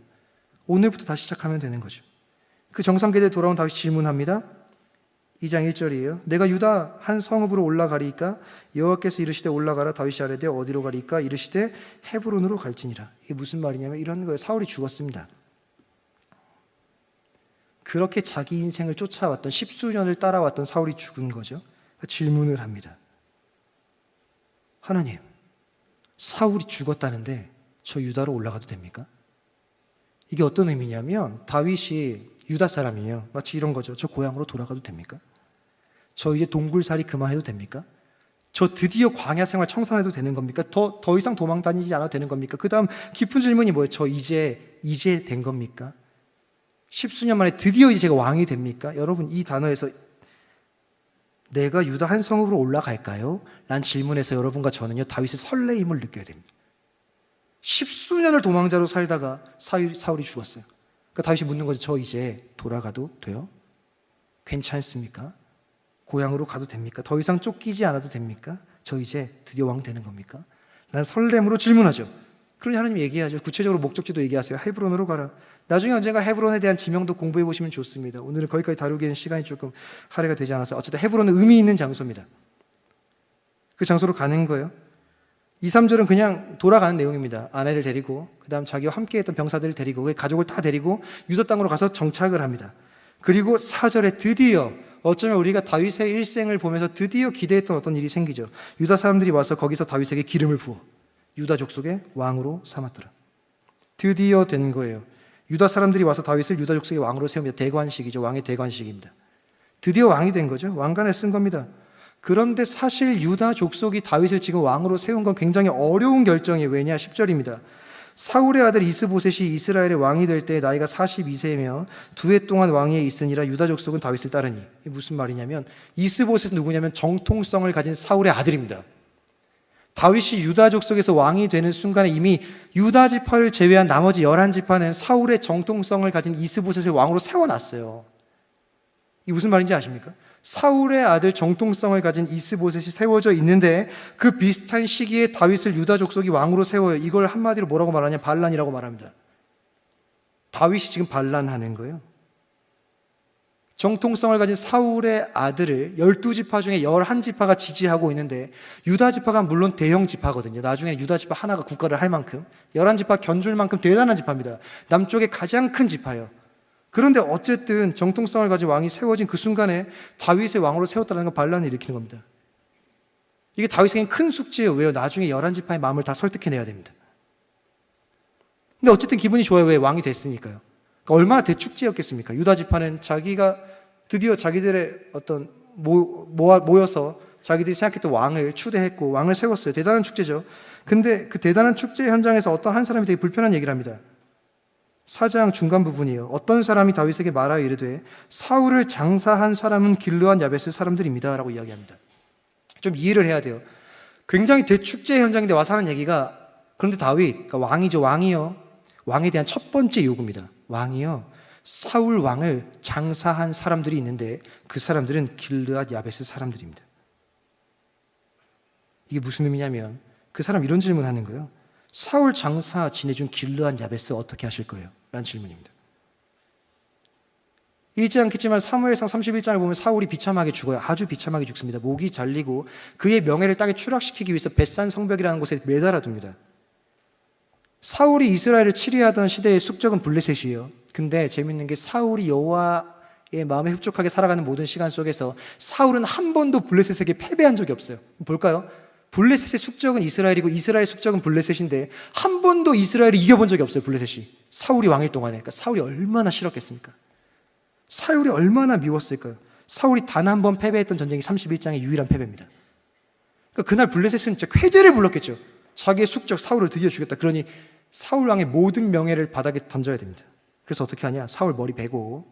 오늘부터 다시 시작하면 되는 거죠. 그 정상궤도에 돌아온 다윗이 질문합니다. 2장 1절이에요. 내가 유다 한 성읍으로 올라가리까? 여호와께서 이르시되 올라가라. 다윗이 아뢰되 어디로 가리까? 이르시되 헤브론으로 갈지니라. 이게 무슨 말이냐면 이런 거예요. 사울이 죽었습니다. 그렇게 자기 인생을 쫓아왔던, 십수년을 따라왔던 사울이 죽은 거죠. 질문을 합니다. 하나님, 사울이 죽었다는데 저 유다로 올라가도 됩니까? 이게 어떤 의미냐면 다윗이 유다 사람이에요. 마치 이런 거죠. 저 고향으로 돌아가도 됩니까? 저 이제 동굴살이 그만해도 됩니까? 저 드디어 광야 생활 청산해도 되는 겁니까? 더 이상 도망 다니지 않아도 되는 겁니까? 그 다음 깊은 질문이 뭐예요? 저 이제 된 겁니까? 십수년 만에 드디어 이제 제가 왕이 됩니까? 여러분, 이 단어에서 내가 유다 한 성읍으로 올라갈까요? 라는 질문에서 여러분과 저는요, 다윗의 설레임을 느껴야 됩니다. 십수년을 도망자로 살다가 사울이 죽었어요. 그러니까 다윗이 묻는 거죠. 저 이제 돌아가도 돼요? 괜찮습니까? 고향으로 가도 됩니까? 더 이상 쫓기지 않아도 됩니까? 저 이제 드디어 왕 되는 겁니까? 라는 설렘으로 질문하죠. 그러니 하나님이 얘기하죠. 구체적으로 목적지도 얘기하세요. 헤브론으로 가라. 나중에 언젠가 헤브론에 대한 지명도 공부해 보시면 좋습니다. 오늘은 거기까지 다루기에는 시간이 조금 할애가 되지 않아서 어쨌든 헤브론은 의미 있는 장소입니다. 그 장소로 가는 거예요. 2, 3절은 그냥 돌아가는 내용입니다. 아내를 데리고 그 다음 자기와 함께했던 병사들을 데리고 그 가족을 다 데리고 유다 땅으로 가서 정착을 합니다. 그리고 4절에 드디어 어쩌면 우리가 다윗의 일생을 보면서 드디어 기대했던 어떤 일이 생기죠. 유다 사람들이 와서 거기서 다윗에게 기름을 부어 유다 족속의 왕으로 삼았더라. 드디어 된 거예요. 유다 사람들이 와서 다윗을 유다 족속의 왕으로 세웁니다. 대관식이죠. 왕의 대관식입니다. 드디어 왕이 된 거죠. 왕관을 쓴 겁니다. 그런데 사실 유다 족속이 다윗을 지금 왕으로 세운 건 굉장히 어려운 결정이에요. 왜냐? 10절입니다. 사울의 아들 이스보셋이 이스라엘의 왕이 될 때 나이가 42세며 2해 동안 왕위에 있으니라 유다 족속은 다윗을 따르니. 이게 무슨 말이냐면 이스보셋은 누구냐면 정통성을 가진 사울의 아들입니다. 다윗이 유다 족속에서 왕이 되는 순간에 이미 유다 지파를 제외한 나머지 11지파는 사울의 정통성을 가진 이스보셋을 왕으로 세워놨어요. 이게 무슨 말인지 아십니까? 사울의 아들 정통성을 가진 이스보셋이 세워져 있는데 그 비슷한 시기에 다윗을 유다 족속이 왕으로 세워요. 이걸 한마디로 뭐라고 말하냐? 반란이라고 말합니다. 다윗이 지금 반란하는 거예요. 정통성을 가진 사울의 아들을 12지파 중에 11지파가 지지하고 있는데 유다 지파가 물론 대형 지파거든요. 나중에 유다 지파 하나가 국가를 할 만큼 11지파 견줄 만큼 대단한 지파입니다. 남쪽의 가장 큰 지파예요. 그런데 어쨌든 정통성을 가진 왕이 세워진 그 순간에 다윗의 왕으로 세웠다는 건 반란을 일으키는 겁니다. 이게 다윗에겐 큰 숙제예요. 왜요? 나중에 11지파의 마음을 다 설득해내야 됩니다. 근데 어쨌든 기분이 좋아요. 왜? 왕이 됐으니까요. 그러니까 얼마나 대축제였겠습니까? 유다 지파는 자기가 드디어 자기들의 어떤 모여서 자기들이 생각했던 왕을 추대했고 왕을 세웠어요. 대단한 축제죠. 근데 그 대단한 축제 현장에서 어떤 한 사람이 되게 불편한 얘기를 합니다. 4장 중간 부분이에요. 어떤 사람이 다윗에게 말하여 이르되 사울을 장사한 사람은 길르앗 야베스 사람들입니다 라고 이야기합니다. 좀 이해를 해야 돼요. 굉장히 대축제 현장인데 와서 하는 얘기가, 그런데 다윗, 그러니까 왕이죠. 왕이요. 왕에 대한 첫 번째 요구입니다. 왕이요. 사울 왕을 장사한 사람들이 있는데 그 사람들은 길르앗 야베스 사람들입니다. 이게 무슨 의미냐면 그 사람 이런 질문하는 거예요. 사울 장사 지내준 길르앗 야베스 어떻게 하실 거예요? 라는 질문입니다. 잊지 않겠지만 사무엘상 31장을 보면 사울이 비참하게 죽어요. 아주 비참하게 죽습니다. 목이 잘리고 그의 명예를 땅에 추락시키기 위해서 벳산 성벽이라는 곳에 매달아둡니다. 사울이 이스라엘을 치리하던 시대의 숙적은 블레셋이에요. 근데 재밌는 게 사울이 여호와의 마음에 흡족하게 살아가는 모든 시간 속에서 사울은 한 번도 블레셋에게 패배한 적이 없어요. 볼까요? 블레셋의 숙적은 이스라엘이고 이스라엘의 숙적은 블레셋인데 한 번도 이스라엘이 이겨본 적이 없어요. 블레셋이. 사울이 왕일 동안에. 그러니까 사울이 얼마나 싫었겠습니까? 사울이 얼마나 미웠을까요? 사울이 단 한 번 패배했던 전쟁이 31장의 유일한 패배입니다. 그러니까 그날 블레셋은 진짜 쾌재를 불렀겠죠. 자기의 숙적 사울을 드디어 죽였다. 그러니 사울 왕의 모든 명예를 바닥에 던져야 됩니다. 그래서 어떻게 하냐? 사울 머리 베고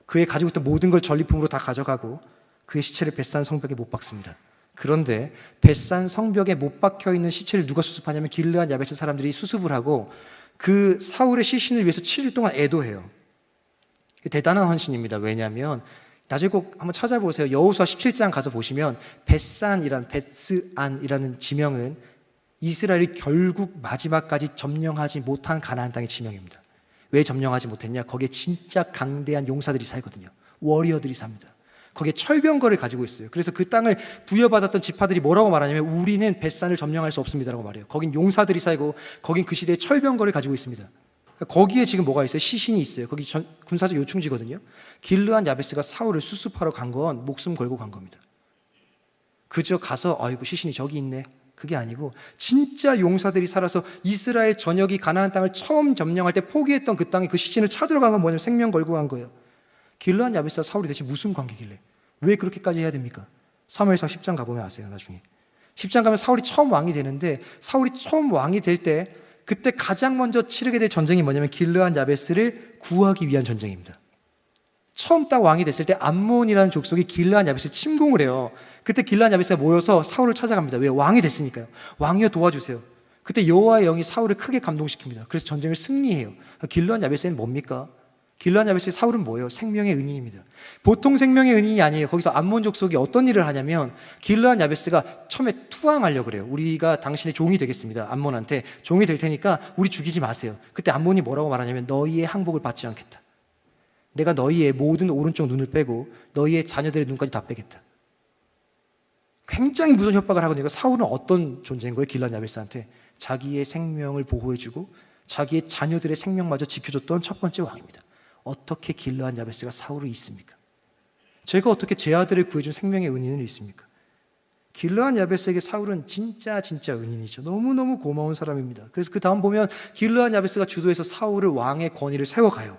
그의 가지고 있던 모든 걸 전리품으로 다 가져가고 그의 시체를 벳산 성벽에 못 박습니다. 그런데 벳산 성벽에 못 박혀 있는 시체를 누가 수습하냐면 길르앗 야베스 사람들이 수습을 하고 그 사울의 시신을 위해서 7일 동안 애도해요. 대단한 헌신입니다. 왜냐하면 나중에 꼭 한번 찾아보세요. 여호수아 17장 가서 보시면 베스안이라는 지명은 이스라엘이 결국 마지막까지 점령하지 못한 가나안 땅의 지명입니다. 왜 점령하지 못했냐? 거기에 진짜 강대한 용사들이 살거든요. 워리어들이 삽니다. 거기에 철병거를 가지고 있어요. 그래서 그 땅을 부여받았던 지파들이 뭐라고 말하냐면 우리는 벳산을 점령할 수 없습니다라고 말해요. 거긴 용사들이 살고 거긴 그 시대에 철병거를 가지고 있습니다. 거기에 지금 뭐가 있어요? 시신이 있어요. 거기 군사적 요충지거든요. 길르앗 야베스가 사울을 수습하러 간 건 목숨 걸고 간 겁니다. 그저 가서 아이고 시신이 저기 있네. 그게 아니고 진짜 용사들이 살아서 이스라엘 전역이 가나안 땅을 처음 점령할 때 포기했던 그 땅에 그 시신을 찾으러 간 건 뭐냐면 생명 걸고 간 거예요. 길르앗 야베스와 사울이 대체 무슨 관계길래 왜 그렇게까지 해야 됩니까? 사무엘상 10장 가보면 아세요. 나중에 10장 가면 사울이 처음 왕이 되는데 사울이 처음 왕이 될 때 그때 가장 먼저 치르게 될 전쟁이 뭐냐면 길르앗 야베스를 구하기 위한 전쟁입니다. 처음 딱 왕이 됐을 때 암몬이라는 족속이 길르앗 야베스를 침공을 해요. 그때 길르앗 야베스가 모여서 사울을 찾아갑니다. 왜? 왕이 됐으니까요. 왕이여 도와주세요. 그때 여호와의 영이 사울을 크게 감동시킵니다. 그래서 전쟁을 승리해요. 길르앗 야베스는 뭡니까? 길르앗 야베스의 사울은 뭐예요? 생명의 은인입니다. 보통 생명의 은인이 아니에요. 거기서 암몬 족속이 어떤 일을 하냐면 길르앗 야베스가 처음에 투항하려고 그래요. 우리가 당신의 종이 되겠습니다. 암몬한테 종이 될 테니까 우리 죽이지 마세요. 그때 암몬이 뭐라고 말하냐면 너희의 항복을 받지 않겠다. 내가 너희의 모든 오른쪽 눈을 빼고 너희의 자녀들의 눈까지 다 빼겠다. 굉장히 무서운 협박을 하거든요. 사울은 어떤 존재인 거예요? 길르앗 야베스한테 자기의 생명을 보호해주고 자기의 자녀들의 생명마저 지켜줬던 첫 번째 왕입니다. 어떻게 길르앗 야베스가 사울을 잊습니까? 제가 어떻게 제 아들을 구해준 생명의 은인을 잊습니까? 길르앗 야베스에게 사울은 진짜 은인이죠. 너무너무 고마운 사람입니다. 그래서 그 다음 보면 길르앗 야베스가 주도해서 사울을 왕의 권위를 세워가요.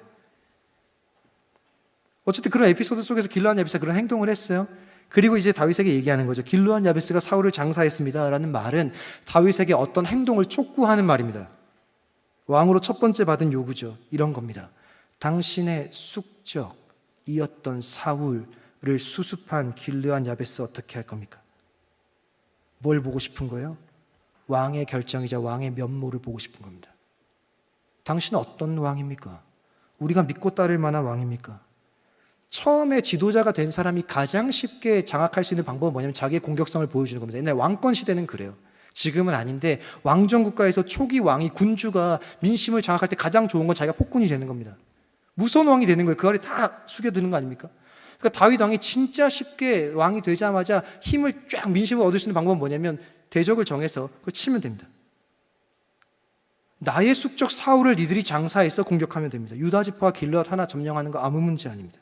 어쨌든 그런 에피소드 속에서 길르앗 야베스가 그런 행동을 했어요. 그리고 이제 다윗에게 얘기하는 거죠. 길르앗 야베스가 사울을 장사했습니다 라는 말은 다윗에게 어떤 행동을 촉구하는 말입니다. 왕으로 첫 번째 받은 요구죠. 이런 겁니다. 당신의 숙적이었던 사울을 수습한 길르앗 야베스 어떻게 할 겁니까? 뭘 보고 싶은 거예요? 왕의 결정이자 왕의 면모를 보고 싶은 겁니다. 당신은 어떤 왕입니까? 우리가 믿고 따를 만한 왕입니까? 처음에 지도자가 된 사람이 가장 쉽게 장악할 수 있는 방법은 뭐냐면 자기의 공격성을 보여주는 겁니다. 옛날 왕권 시대는 그래요. 지금은 아닌데 왕정 국가에서 초기 왕이 군주가 민심을 장악할 때 가장 좋은 건 자기가 폭군이 되는 겁니다. 무서운 왕이 되는 거예요. 그 아래 다 숙여드는 거 아닙니까? 그러니까 다윗 왕이 진짜 쉽게 왕이 되자마자 힘을 쫙 민심을 얻을 수 있는 방법은 뭐냐면 대적을 정해서 그걸 치면 됩니다. 나의 숙적 사울을 니들이 장사해서 공격하면 됩니다. 유다 지파와 길르앗 하나 점령하는 거 아무 문제 아닙니다.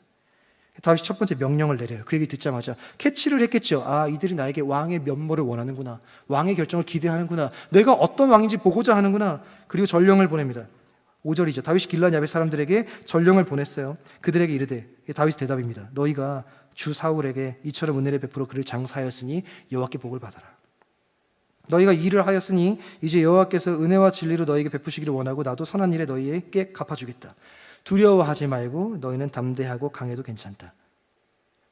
다윗이 첫 번째 명령을 내려요. 그 얘기 듣자마자 캐치를 했겠죠. 아, 이들이 나에게 왕의 면모를 원하는구나. 왕의 결정을 기대하는구나. 내가 어떤 왕인지 보고자 하는구나. 그리고 전령을 보냅니다. 5절이죠. 다윗이 길르앗 야벳 사람들에게 전령을 보냈어요. 그들에게 이르되, 다윗의 대답입니다. 너희가 주 사울에게 이처럼 은혜를 베풀어 그를 장사하였으니 여호와께 복을 받아라. 너희가 이 일을 하였으니 이제 여호와께서 은혜와 진리로 너희에게 베푸시기를 원하고 나도 선한 일에 너희에게 갚아주겠다. 두려워하지 말고 너희는 담대하고 강해도 괜찮다.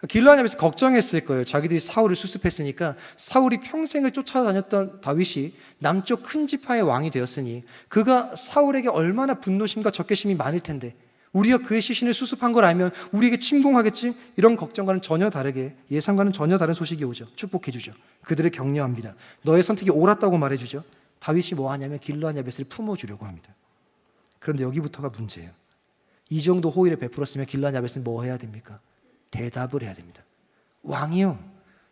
길르앗 야벳에서 걱정했을 거예요. 자기들이 사울을 수습했으니까 사울이 평생을 쫓아다녔던 다윗이 남쪽 큰 지파의 왕이 되었으니 그가 사울에게 얼마나 분노심과 적개심이 많을 텐데 우리가 그의 시신을 수습한 걸 알면 우리에게 침공하겠지? 이런 걱정과는 전혀 다르게 예상과는 전혀 다른 소식이 오죠. 축복해 주죠. 그들을 격려합니다. 너의 선택이 옳았다고 말해주죠. 다윗이 뭐 하냐면 길르앗 야벳을 품어주려고 합니다. 그런데 여기부터가 문제예요. 이 정도 호의를 베풀었으면 길르앗 야벳은 뭐 해야 됩니까? 대답을 해야 됩니다. 왕이요,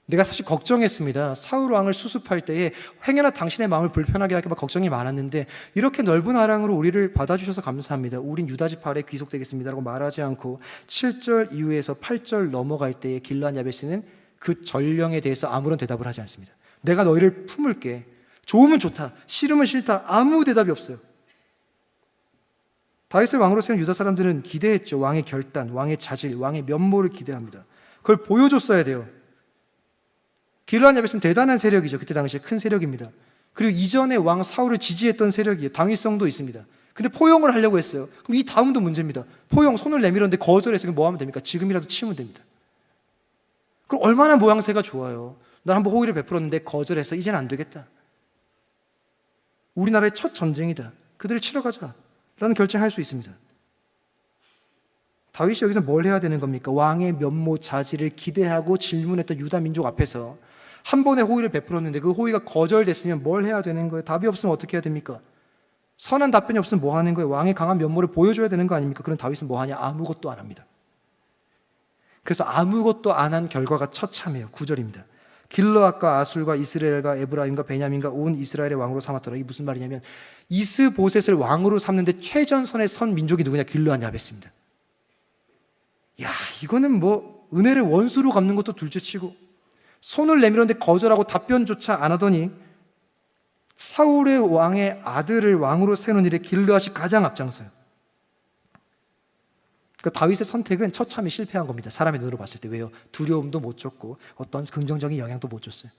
내가 사실 걱정했습니다. 사울 왕을 수습할 때에 행여나 당신의 마음을 불편하게 할까 봐 걱정이 많았는데 이렇게 넓은 아랑으로 우리를 받아주셔서 감사합니다. 우린 유다 지파 아래 귀속되겠습니다라고 말하지 않고 7절 이후에서 8절 넘어갈 때에 길르앗 야벳은 그 전령에 대해서 아무런 대답을 하지 않습니다. 내가 너희를 품을게. 좋으면 좋다, 싫으면 싫다, 아무 대답이 없어요. 다윗을 왕으로 세운 유다 사람들은 기대했죠. 왕의 결단, 왕의 자질, 왕의 면모를 기대합니다. 그걸 보여줬어야 돼요. 길르앗 야벳은 대단한 세력이죠. 그때 당시에 큰 세력입니다. 그리고 이전에 왕 사울을 지지했던 세력이에요. 당위성도 있습니다. 근데 포용을 하려고 했어요. 그럼 이 다음도 문제입니다. 포용, 손을 내밀었는데 거절해서 뭐 하면 됩니까? 지금이라도 치면 됩니다. 그럼 얼마나 모양새가 좋아요. 난 한번 호의를 베풀었는데 거절해서 이제는 안 되겠다. 우리나라의 첫 전쟁이다. 그들을 치러 가자 라는 결정할 수 있습니다. 다윗이 여기서 뭘 해야 되는 겁니까? 왕의 면모 자질을 기대하고 질문했던 유다 민족 앞에서 한 번의 호의를 베풀었는데 그 호의가 거절됐으면 뭘 해야 되는 거예요? 답이 없으면 어떻게 해야 됩니까? 선한 답변이 없으면 뭐 하는 거예요? 왕의 강한 면모를 보여줘야 되는 거 아닙니까? 그런 다윗은 뭐 하냐? 아무것도 안 합니다. 그래서 아무것도 안 한 결과가 처참해요. 9절입니다. 길르앗과 아술과 이스라엘과 에브라임과 베냐민과 온 이스라엘의 왕으로 삼았더라. 이게 무슨 말이냐면 이스보셋을 왕으로 삼는데 최전선에 선 민족이 누구냐? 길르앗 야벳입니다. 야, 이거는 뭐 은혜를 원수로 갚는 것도 둘째치고 손을 내밀었는데 거절하고 답변조차 안 하더니 사울의 왕의 아들을 왕으로 세우는 일에 길르앗이 가장 앞장서요. 그러니까 다윗의 선택은 처참히 실패한 겁니다. 사람의 눈으로 봤을 때. 왜요? 두려움도 못 줬고 어떤 긍정적인 영향도 못 줬어요.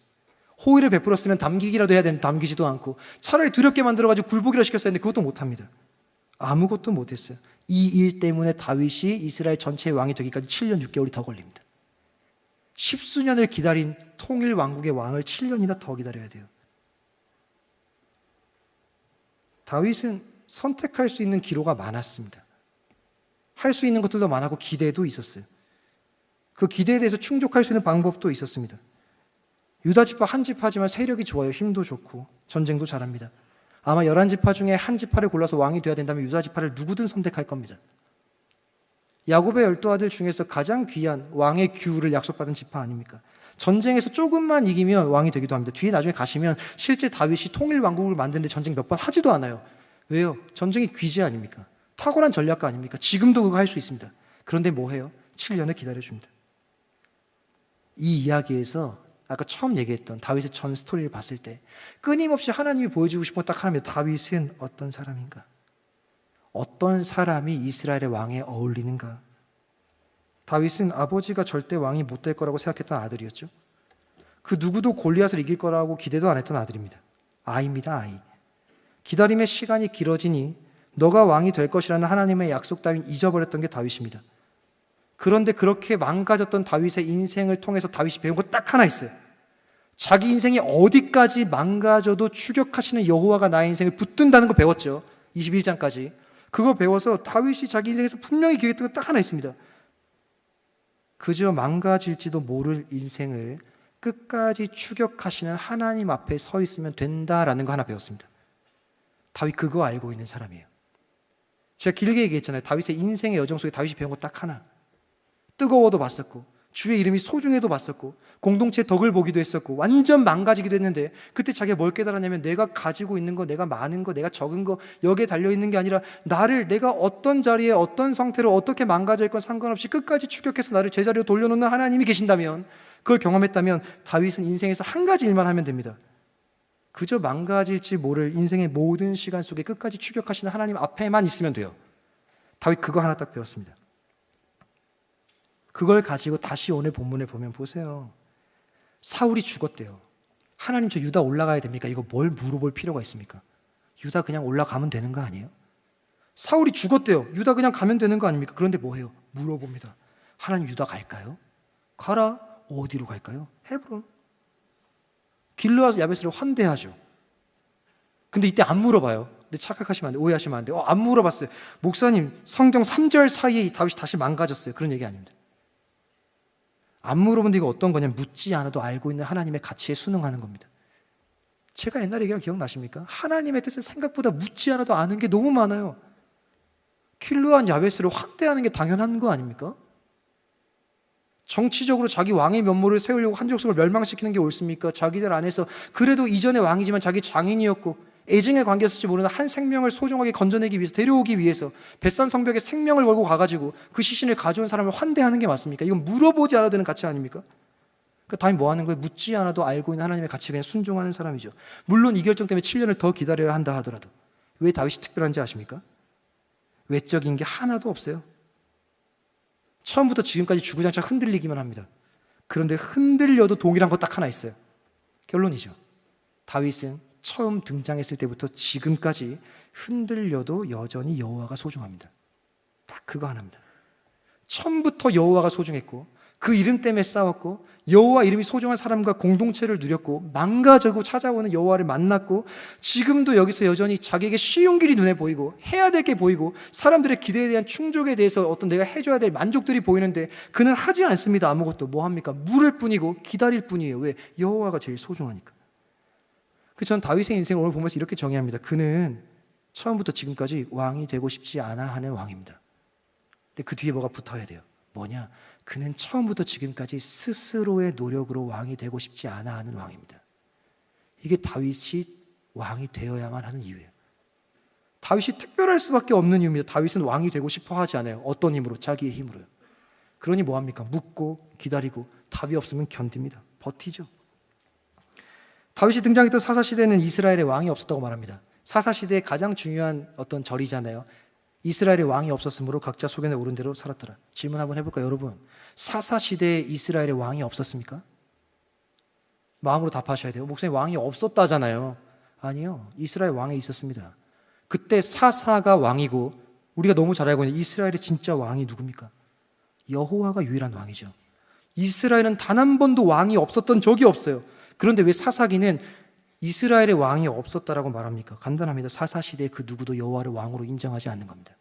호의를 베풀었으면 담기기라도 해야 되는데 담기지도 않고 차라리 두렵게 만들어가지고 굴복이라 시켰어야 했는데 그것도 못합니다. 아무것도 못했어요. 이 일 때문에 다윗이 이스라엘 전체의 왕이 되기까지 7년 6개월이 더 걸립니다. 10수년을 기다린 통일 왕국의 왕을 7년이나 더 기다려야 돼요. 다윗은 선택할 수 있는 기로가 많았습니다. 할 수 있는 것들도 많았고 기대도 있었어요. 그 기대에 대해서 충족할 수 있는 방법도 있었습니다. 유다 지파 한 지파지만 세력이 좋아요. 힘도 좋고 전쟁도 잘합니다. 아마 11지파 중에 한 지파를 골라서 왕이 되어야 된다면 유다 지파를 누구든 선택할 겁니다. 야곱의 12아들 중에서 가장 귀한 왕의 규를 약속받은 지파 아닙니까? 전쟁에서 조금만 이기면 왕이 되기도 합니다. 뒤에 나중에 가시면 실제 다윗이 통일 왕국을 만드는데 전쟁 몇 번 하지도 않아요. 왜요? 전쟁이 귀재 아닙니까? 탁월한 전략가 아닙니까? 지금도 그거 할 수 있습니다. 그런데 뭐 해요? 7년을 기다려줍니다. 이 이야기에서 아까 처음 얘기했던 다윗의 전 스토리를 봤을 때 끊임없이 하나님이 보여주고 싶은 딱 하나입니다. 다윗은 어떤 사람인가? 어떤 사람이 이스라엘의 왕에 어울리는가? 다윗은 아버지가 절대 왕이 못 될 거라고 생각했던 아들이었죠. 그 누구도 골리앗을 이길 거라고 기대도 안 했던 아들입니다. 아이입니다. 아이. 기다림의 시간이 길어지니 너가 왕이 될 것이라는 하나님의 약속 따윈 잊어버렸던 게 다윗입니다. 그런데 그렇게 망가졌던 다윗의 인생을 통해서 다윗이 배운 거 딱 하나 있어요. 자기 인생이 어디까지 망가져도 추격하시는 여호와가 나의 인생을 붙든다는 거 배웠죠. 21장까지. 그거 배워서 다윗이 자기 인생에서 분명히 기억했던 거 딱 하나 있습니다. 그저 망가질지도 모를 인생을 끝까지 추격하시는 하나님 앞에 서 있으면 된다라는 거 하나 배웠습니다. 다윗 그거 알고 있는 사람이에요. 제가 길게 얘기했잖아요. 다윗의 인생의 여정 속에 다윗이 배운 거 딱 하나. 뜨거워도 봤었고, 주의 이름이 소중해도 봤었고, 공동체의 덕을 보기도 했었고, 완전 망가지기도 했는데, 그때 자기가 뭘 깨달았냐면, 내가 가지고 있는 거, 내가 많은 거, 내가 적은 거, 여기에 달려있는 게 아니라, 내가 어떤 자리에, 어떤 상태로, 어떻게 망가져 있건 상관없이 끝까지 추격해서 나를 제자리로 돌려놓는 하나님이 계신다면, 그걸 경험했다면, 다윗은 인생에서 한 가지 일만 하면 됩니다. 그저 망가질지 모를 인생의 모든 시간 속에 끝까지 추격하시는 하나님 앞에만 있으면 돼요. 다윗 그거 하나 딱 배웠습니다. 그걸 가지고 다시 오늘 본문을 보면 보세요. 사울이 죽었대요. 하나님 저 유다 올라가야 됩니까? 이거 뭘 물어볼 필요가 있습니까? 유다 그냥 올라가면 되는 거 아니에요? 사울이 죽었대요. 유다 그냥 가면 되는 거 아닙니까? 그런데 뭐 해요? 물어봅니다. 하나님 유다 갈까요? 가라. 어디로 갈까요? 헤브론. 길르앗 야베스를 환대하죠. 근데 이때 안 물어봐요. 근데 착각하시면 안 돼요. 오해하시면 안 돼요. 안 물어봤어요. 목사님 성경 3절 사이에 다윗이 다시 망가졌어요. 그런 얘기 아닙니다. 안 물어본데 이거 어떤 거냐면 묻지 않아도 알고 있는 하나님의 가치에 순응하는 겁니다. 제가 옛날에 얘기한 기억나십니까? 하나님의 뜻을 생각보다 묻지 않아도 아는 게 너무 많아요. 길르앗 야베스를 환대하는 게 당연한 거 아닙니까? 정치적으로 자기 왕의 면모를 세우려고 한 족속을 멸망시키는 게 옳습니까? 자기들 안에서 그래도 이전의 왕이지만 자기 장인이었고 애증의 관계였을지 모르는 한 생명을 소중하게 건져내기 위해서 데려오기 위해서 벳산 성벽에 생명을 걸고 가가지고 그 시신을 가져온 사람을 환대하는 게 맞습니까? 이건 물어보지 않아도 되는 가치 아닙니까? 그러니까 다윗 뭐 하는 거예요? 묻지 않아도 알고 있는 하나님의 가치에 그냥 순종하는 사람이죠. 물론 이 결정 때문에 7년을 더 기다려야 한다 하더라도 왜 다윗이 특별한지 아십니까? 외적인 게 하나도 없어요. 처음부터 지금까지 주구장창 흔들리기만 합니다. 그런데 흔들려도 동일한 거 딱 하나 있어요. 결론이죠. 다윗은 처음 등장했을 때부터 지금까지 흔들려도 여전히 여호와가 소중합니다. 딱 그거 하나입니다. 처음부터 여호와가 소중했고 그 이름 때문에 싸웠고 여호와 이름이 소중한 사람과 공동체를 누렸고 망가지고 찾아오는 여호와를 만났고 지금도 여기서 여전히 자기에게 쉬운 길이 눈에 보이고 해야 될 게 보이고 사람들의 기대에 대한 충족에 대해서 어떤 내가 해줘야 될 만족들이 보이는데 그는 하지 않습니다. 아무것도. 뭐 합니까? 물을 뿐이고 기다릴 뿐이에요. 왜? 여호와가 제일 소중하니까. 전 다윗의 인생을 오늘 보면서 이렇게 정의합니다. 그는 처음부터 지금까지 왕이 되고 싶지 않아 하는 왕입니다. 근데 그 뒤에 뭐가 붙어야 돼요. 뭐냐? 그는 처음부터 지금까지 스스로의 노력으로 왕이 되고 싶지 않아 하는 왕입니다. 이게 다윗이 왕이 되어야만 하는 이유예요. 다윗이 특별할 수밖에 없는 이유입니다. 다윗은 왕이 되고 싶어 하지 않아요. 어떤 힘으로? 자기의 힘으로요. 그러니 뭐합니까? 묻고 기다리고 답이 없으면 견딥니다. 버티죠. 다윗이 등장했던 사사시대는 이스라엘의 왕이 없었다고 말합니다. 사사시대의 가장 중요한 어떤 절이잖아요. 이스라엘의 왕이 없었으므로 각자 소견에 오른 대로 살았더라. 질문 한번 해볼까요, 여러분? 사사시대에 이스라엘의 왕이 없었습니까? 마음으로 답하셔야 돼요. 목사님 왕이 없었다잖아요. 아니요. 이스라엘 왕이 있었습니다. 그때 사사가 왕이고 우리가 너무 잘 알고 있는 이스라엘의 진짜 왕이 누굽니까? 여호와가 유일한 왕이죠. 이스라엘은 단 한 번도 왕이 없었던 적이 없어요. 그런데 왜 사사기는 이스라엘의 왕이 없었다라고 말합니까? 간단합니다. 사사시대에 그 누구도 여호와를 왕으로 인정하지 않는 겁니다.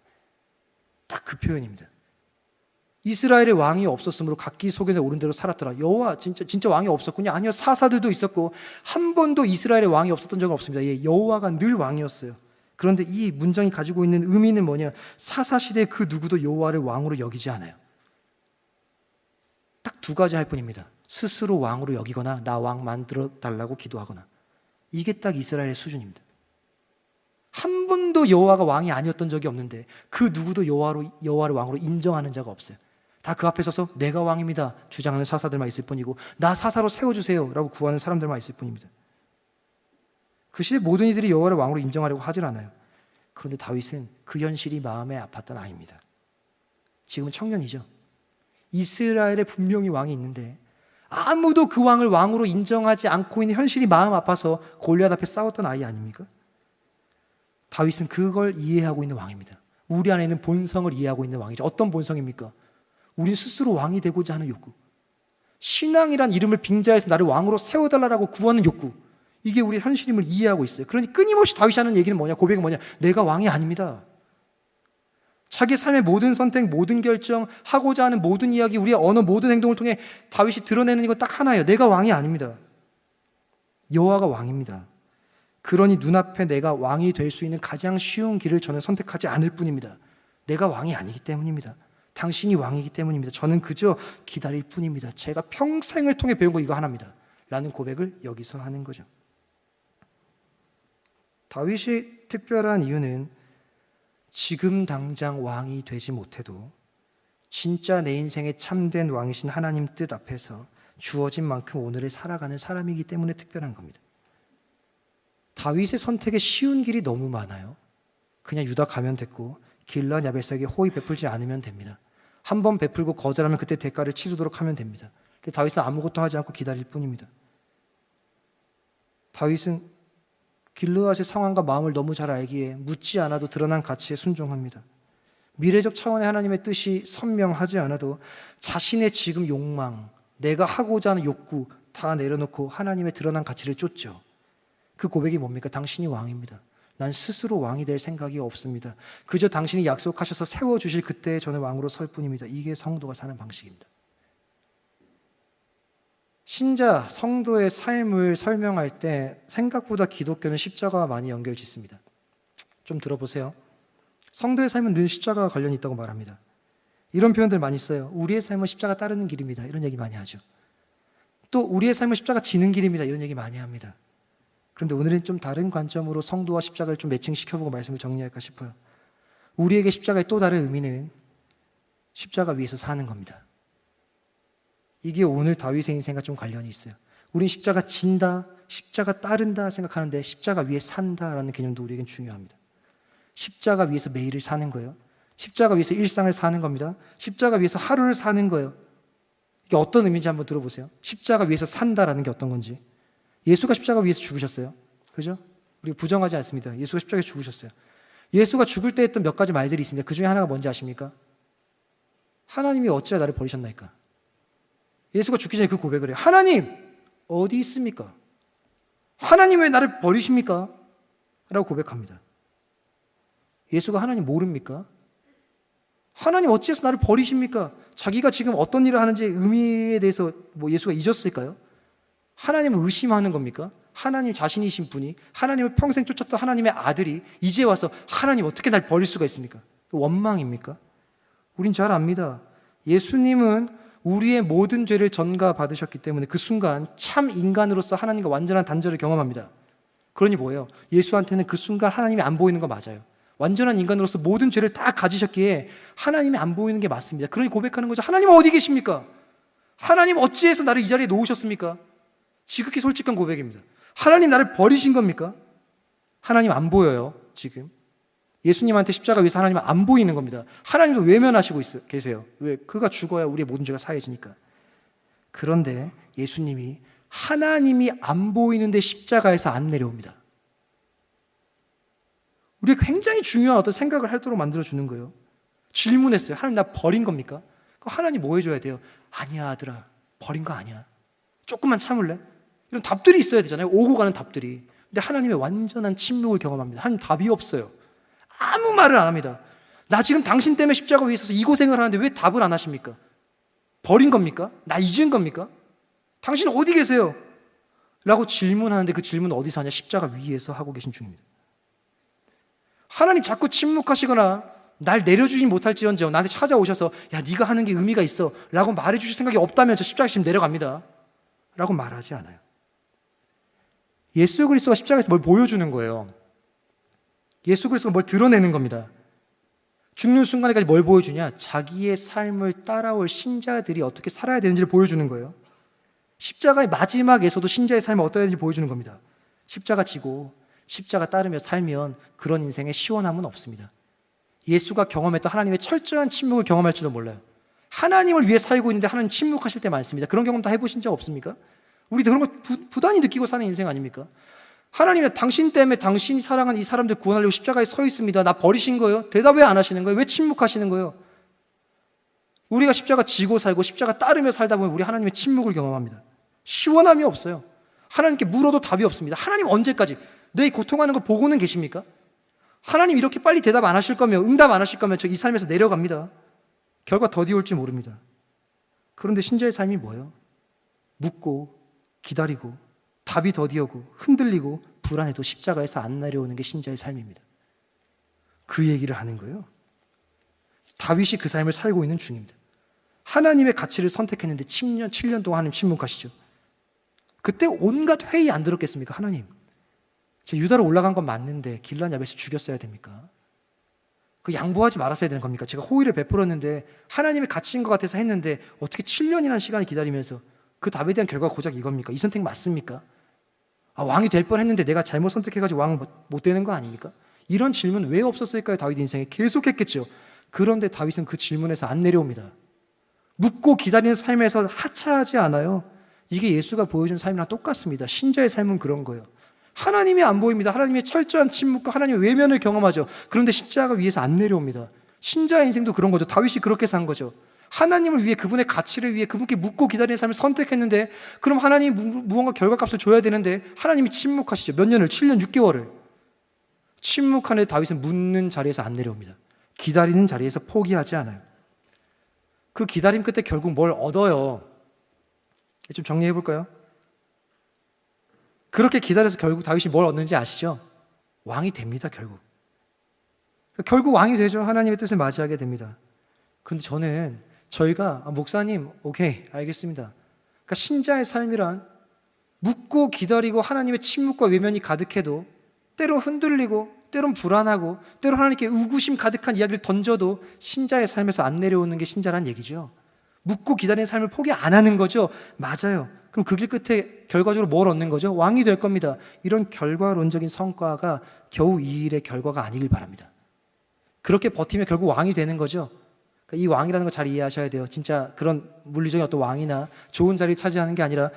딱 그 표현입니다. 이스라엘의 왕이 없었으므로 각기 소견에 오른 대로 살았더라. 여호와 진짜 왕이 없었군요. 아니요. 사사들도 있었고 한 번도 이스라엘의 왕이 없었던 적은 없습니다. 예, 여호와가 늘 왕이었어요. 그런데 이 문장이 가지고 있는 의미는 뭐냐? 사사시대에 그 누구도 여호와를 왕으로 여기지 않아요. 딱 두 가지 할 뿐입니다. 스스로 왕으로 여기거나 나 왕 만들어 달라고 기도하거나. 이게 딱 이스라엘의 수준입니다. 한 번도 여호와가 왕이 아니었던 적이 없는데 그 누구도 여호와를 왕으로 인정하는 자가 없어요. 다 그 앞에 서서 내가 왕입니다 주장하는 사사들만 있을 뿐이고 나 사사로 세워주세요 라고 구하는 사람들만 있을 뿐입니다. 그 시대 모든 이들이 여호와를 왕으로 인정하려고 하질 않아요. 그런데 다윗은 그 현실이 마음에 아팠던 아이입니다. 지금은 청년이죠. 이스라엘에 분명히 왕이 있는데 아무도 그 왕을 왕으로 인정하지 않고 있는 현실이 마음 아파서 골리앗 앞에 싸웠던 아이 아닙니까? 다윗은 그걸 이해하고 있는 왕입니다. 우리 안에 있는 본성을 이해하고 있는 왕이죠. 어떤 본성입니까? 우린 스스로 왕이 되고자 하는 욕구. 신앙이란 이름을 빙자해서 나를 왕으로 세워달라고 구하는 욕구. 이게 우리 현실임을 이해하고 있어요. 그러니 끊임없이 다윗이 하는 얘기는 뭐냐? 고백은 뭐냐? 내가 왕이 아닙니다. 자기 삶의 모든 선택, 모든 결정, 하고자 하는 모든 이야기, 우리의 언어, 모든 행동을 통해 다윗이 드러내는 이건 딱 하나예요. 내가 왕이 아닙니다. 여호와가 왕입니다. 그러니 눈앞에 내가 왕이 될 수 있는 가장 쉬운 길을 저는 선택하지 않을 뿐입니다. 내가 왕이 아니기 때문입니다. 당신이 왕이기 때문입니다. 저는 그저 기다릴 뿐입니다. 제가 평생을 통해 배운 거 이거 하나입니다. 라는 고백을 여기서 하는 거죠. 다윗이 특별한 이유는 지금 당장 왕이 되지 못해도 진짜 내 인생의 참된 왕이신 하나님 뜻 앞에서 주어진 만큼 오늘을 살아가는 사람이기 때문에 특별한 겁니다. 다윗의 선택에 쉬운 길이 너무 많아요. 그냥 유다 가면 됐고 길라 야베스에게 호의 베풀지 않으면 됩니다. 한 번 베풀고 거절하면 그때 대가를 치르도록 하면 됩니다. 근데 다윗은 아무것도 하지 않고 기다릴 뿐입니다. 다윗은 길르앗의 상황과 마음을 너무 잘 알기에 묻지 않아도 드러난 가치에 순종합니다. 미래적 차원의 하나님의 뜻이 선명하지 않아도 자신의 지금 욕망, 내가 하고자 하는 욕구 다 내려놓고 하나님의 드러난 가치를 쫓죠. 그 고백이 뭡니까? 당신이 왕입니다. 난 스스로 왕이 될 생각이 없습니다. 그저 당신이 약속하셔서 세워주실 그때에 저는 왕으로 설 뿐입니다. 이게 성도가 사는 방식입니다. 신자, 성도의 삶을 설명할 때 생각보다 기독교는 십자가와 많이 연결 짓습니다. 좀 들어보세요. 성도의 삶은 늘 십자가와 관련이 있다고 말합니다. 이런 표현들 많이 써요. 우리의 삶은 십자가 따르는 길입니다. 이런 얘기 많이 하죠. 또 우리의 삶은 십자가 지는 길입니다. 이런 얘기 많이 합니다. 그런데 오늘은 좀 다른 관점으로 성도와 십자가를 좀 매칭시켜보고 말씀을 정리할까 싶어요. 우리에게 십자가의 또 다른 의미는 십자가 위에서 사는 겁니다. 이게 오늘 다윗의 인생과 좀 관련이 있어요. 우린 십자가 진다, 십자가 따른다 생각하는데 십자가 위에 산다라는 개념도 우리에겐 중요합니다. 십자가 위에서 매일을 사는 거예요. 십자가 위에서 일상을 사는 겁니다. 십자가 위에서 하루를 사는 거예요. 이게 어떤 의미인지 한번 들어보세요. 십자가 위에서 산다라는 게 어떤 건지. 예수가 십자가 위에서 죽으셨어요. 그죠? 우리가 부정하지 않습니다. 예수가 십자가에서 죽으셨어요. 예수가 죽을 때 했던 몇 가지 말들이 있습니다. 그 중에 하나가 뭔지 아십니까? 하나님이 어찌하여 나를 버리셨나이까? 예수가 죽기 전에 그 고백을 해요. 하나님 어디 있습니까? 하나님 왜 나를 버리십니까? 라고 고백합니다. 예수가 하나님 모릅니까? 하나님 어찌해서 나를 버리십니까? 자기가 지금 어떤 일을 하는지 의미에 대해서 예수가 잊었을까요? 하나님을 의심하는 겁니까? 하나님 자신이신 분이, 하나님을 평생 쫓았던 하나님의 아들이 이제 와서 하나님 어떻게 날 버릴 수가 있습니까? 원망입니까? 우린 잘 압니다. 예수님은 우리의 모든 죄를 전가받으셨기 때문에 그 순간 참 인간으로서 하나님과 완전한 단절을 경험합니다. 그러니 뭐예요? 예수한테는 그 순간 하나님이 안 보이는 거 맞아요. 완전한 인간으로서 모든 죄를 다 가지셨기에 하나님이 안 보이는 게 맞습니다. 그러니 고백하는 거죠. 하나님 어디 계십니까? 하나님 어찌해서 나를 이 자리에 놓으셨습니까? 지극히 솔직한 고백입니다. 하나님 나를 버리신 겁니까? 하나님 안 보여요, 지금. 예수님한테 십자가 위에서 하나님은 안 보이는 겁니다. 하나님도 외면하시고 계세요. 왜? 그가 죽어야 우리의 모든 죄가 사해지니까. 그런데 예수님이 하나님이 안 보이는데 십자가에서 안 내려옵니다. 우리가 굉장히 중요한 어떤 생각을 하도록 만들어주는 거예요. 질문했어요. 하나님 나 버린 겁니까? 그럼 하나님 뭐 해줘야 돼요? 아니야 아들아, 버린 거 아니야. 조금만 참을래? 이런 답들이 있어야 되잖아요. 오고 가는 답들이. 근데 하나님의 완전한 침묵을 경험합니다. 하나님 답이 없어요. 아무 말을 안 합니다. 나 지금 당신 때문에 십자가 위에 있어서 이 고생을 하는데 왜 답을 안 하십니까? 버린 겁니까? 나 잊은 겁니까? 당신 어디 계세요? 라고 질문하는데 그 질문은 어디서 하냐? 십자가 위에서 하고 계신 중입니다. 하나님 자꾸 침묵하시거나 날 내려주지 못할지언정 나한테 찾아오셔서 야 네가 하는 게 의미가 있어 라고 말해주실 생각이 없다면 저 십자가 지금 내려갑니다 라고 말하지 않아요. 예수 그리스도가 십자가에서 뭘 보여주는 거예요. 예수 그리스도가 뭘 드러내는 겁니다. 죽는 순간에까지 뭘 보여주냐? 자기의 삶을 따라올 신자들이 어떻게 살아야 되는지를 보여주는 거예요. 십자가의 마지막에서도 신자의 삶을 어떠해야 되는지 보여주는 겁니다. 십자가 지고 십자가 따르며 살면 그런 인생에 시원함은 없습니다. 예수가 경험했던 하나님의 철저한 침묵을 경험할지도 몰라요. 하나님을 위해 살고 있는데 하나님 침묵하실 때 많습니다. 그런 경험 다 해보신 적 없습니까? 우리도 그런 거 부단히 느끼고 사는 인생 아닙니까? 하나님은 당신 때문에 당신이 사랑한 이 사람들 구원하려고 십자가에 서 있습니다. 나 버리신 거예요? 대답 왜 안 하시는 거예요? 왜 침묵하시는 거예요? 우리가 십자가 지고 살고 십자가 따르며 살다 보면 우리 하나님의 침묵을 경험합니다. 시원함이 없어요. 하나님께 물어도 답이 없습니다. 하나님 언제까지 내 고통하는 거 보고는 계십니까? 하나님 이렇게 빨리 대답 안 하실 거면, 응답 안 하실 거면 저 이 삶에서 내려갑니다. 결과 더디 올지 모릅니다. 그런데 신자의 삶이 뭐예요? 묻고 기다리고 답이 더디 오고 흔들리고 불안해도 십자가에서 안 내려오는 게 신자의 삶입니다. 그 얘기를 하는 거예요. 다윗이 그 삶을 살고 있는 중입니다. 하나님의 가치를 선택했는데 7년 동안 하나님 침묵하시죠. 그때 온갖 회의 안 들었겠습니까? 하나님, 제 유다로 올라간 건 맞는데 길란 야벳을 죽였어야 됩니까? 그 양보하지 말았어야 되는 겁니까? 제가 호의를 베풀었는데 하나님의 가치인 것 같아서 했는데 어떻게 7년이라는 시간을 기다리면서 그 답에 대한 결과가 고작 이겁니까? 이 선택 맞습니까? 왕이 될 뻔했는데 내가 잘못 선택해가지고 왕 못 되는 거 아닙니까? 이런 질문 왜 없었을까요? 다윗 인생에 계속했겠죠. 그런데 다윗은 그 질문에서 안 내려옵니다. 묻고 기다리는 삶에서 하차하지 않아요. 이게 예수가 보여준 삶이랑 똑같습니다. 신자의 삶은 그런 거예요. 하나님이 안 보입니다. 하나님의 철저한 침묵과 하나님의 외면을 경험하죠. 그런데 십자가 위에서 안 내려옵니다. 신자의 인생도 그런 거죠. 다윗이 그렇게 산 거죠. 하나님을 위해, 그분의 가치를 위해 그분께 묻고 기다리는 삶을 선택했는데, 그럼 하나님이 무언가 결과값을 줘야 되는데 하나님이 침묵하시죠. 몇 년을, 7년 6개월을 침묵하는데 다윗은 묻는 자리에서 안 내려옵니다. 기다리는 자리에서 포기하지 않아요. 그 기다림 끝에 결국 뭘 얻어요? 좀 정리해 볼까요? 그렇게 기다려서 결국 다윗이 뭘 얻는지 아시죠? 왕이 됩니다. 결국 왕이 되죠. 하나님의 뜻을 맞이하게 됩니다. 그런데 저희가 목사님, 오케이, 알겠습니다. 그러니까 신자의 삶이란 묻고 기다리고 하나님의 침묵과 외면이 가득해도, 때로 흔들리고 때론 불안하고 때로 하나님께 의구심 가득한 이야기를 던져도 신자의 삶에서 안 내려오는 게 신자란 얘기죠. 묻고 기다리는 삶을 포기 안 하는 거죠. 맞아요. 그럼 그 길 끝에 결과적으로 뭘 얻는 거죠? 왕이 될 겁니다. 이런 결과론적인 성과가 겨우 이 일의 결과가 아니길 바랍니다. 그렇게 버티면 결국 왕이 되는 거죠. 그러니까 이 왕이라는 거 잘 이해하셔야 돼요. 진짜 그런 물리적인 어떤 왕이나 좋은 자리를 차지하는 게 아니라,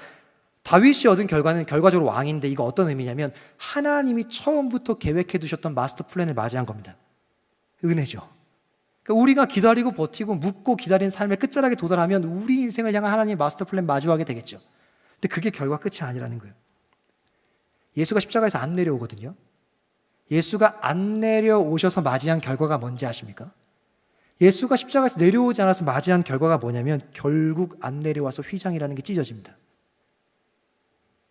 다윗이 얻은 결과는 결과적으로 왕인데, 이거 어떤 의미냐면 하나님이 처음부터 계획해 두셨던 마스터 플랜을 맞이한 겁니다. 은혜죠. 그러니까 우리가 기다리고 버티고 묻고 기다리는 삶의 끝자락에 도달하면 우리 인생을 향한 하나님의 마스터 플랜 마주하게 되겠죠. 근데 그게 결과 끝이 아니라는 거예요. 예수가 십자가에서 안 내려오거든요. 예수가 안 내려오셔서 맞이한 결과가 뭔지 아십니까? 예수가 십자가에서 내려오지 않아서 맞이한 결과가 뭐냐면 결국 안 내려와서 휘장이라는 게 찢어집니다.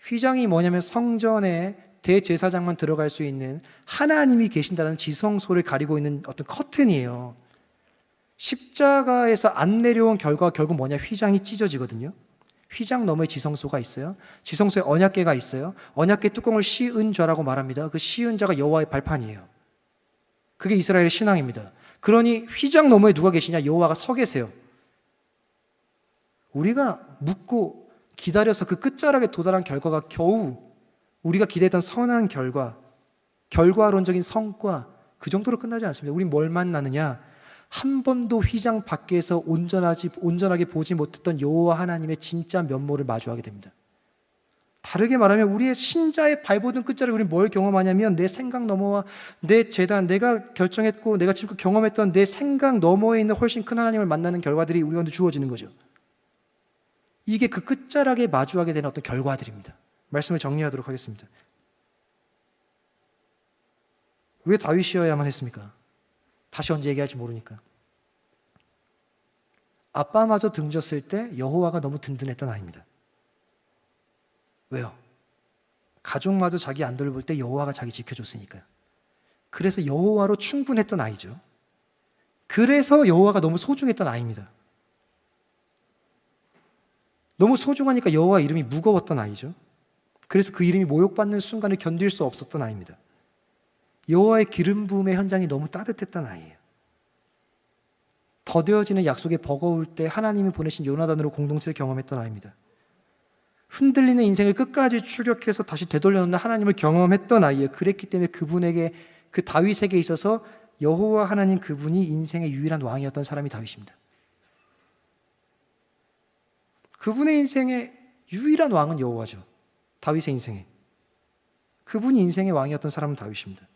휘장이 뭐냐면 성전에 대제사장만 들어갈 수 있는 하나님이 계신다는 지성소를 가리고 있는 어떤 커튼이에요. 십자가에서 안 내려온 결과가 결국 뭐냐? 휘장이 찢어지거든요. 휘장 너머에 지성소가 있어요. 지성소에 언약궤가 있어요. 언약궤 뚜껑을 씌은 자라고 말합니다. 그 씌은 자가 여호와의 발판이에요. 그게 이스라엘의 신앙입니다. 그러니 휘장 너머에 누가 계시냐? 여호와가 서 계세요. 우리가 묻고 기다려서 그 끝자락에 도달한 결과가 겨우 우리가 기대했던 선한 결과론적인 성과, 그 정도로 끝나지 않습니다. 우린 뭘 만나느냐? 한 번도 휘장 밖에서 온전하게 보지 못했던 여호와 하나님의 진짜 면모를 마주하게 됩니다. 다르게 말하면 우리의 신자의 발버둥 끝자락에 우리는 뭘 경험하냐면, 내 생각 너머와 내 재단, 내가 결정했고 내가 지금 경험했던 내 생각 너머에 있는 훨씬 큰 하나님을 만나는 결과들이 우리한테 주어지는 거죠. 이게 그 끝자락에 마주하게 되는 어떤 결과들입니다. 말씀을 정리하도록 하겠습니다. 왜 다윗이어야만 했습니까? 다시 언제 얘기할지 모르니까. 아빠마저 등졌을 때 여호와가 너무 든든했던 아이입니다. 왜요? 가족마저 자기 안 돌볼 때 여호와가 자기 지켜줬으니까요. 그래서 여호와로 충분했던 아이죠. 그래서 여호와가 너무 소중했던 아이입니다. 너무 소중하니까 여호와 이름이 무거웠던 아이죠. 그래서 그 이름이 모욕받는 순간을 견딜 수 없었던 아이입니다. 여호와의 기름 부음의 현장이 너무 따뜻했던 아이예요. 더뎌지는 약속에 버거울 때 하나님이 보내신 요나단으로 공동체를 경험했던 아이입니다. 흔들리는 인생을 끝까지 추격해서 다시 되돌려놓는 하나님을 경험했던 아이예요. 그랬기 때문에 그분에게, 그 다윗에게 있어서 여호와 하나님 그분이 인생의 유일한 왕이었던 사람이 다윗입니다. 그분의 인생의 유일한 왕은 여호와죠. 다윗의 인생에. 그분이 인생의 왕이었던 사람은 다윗입니다.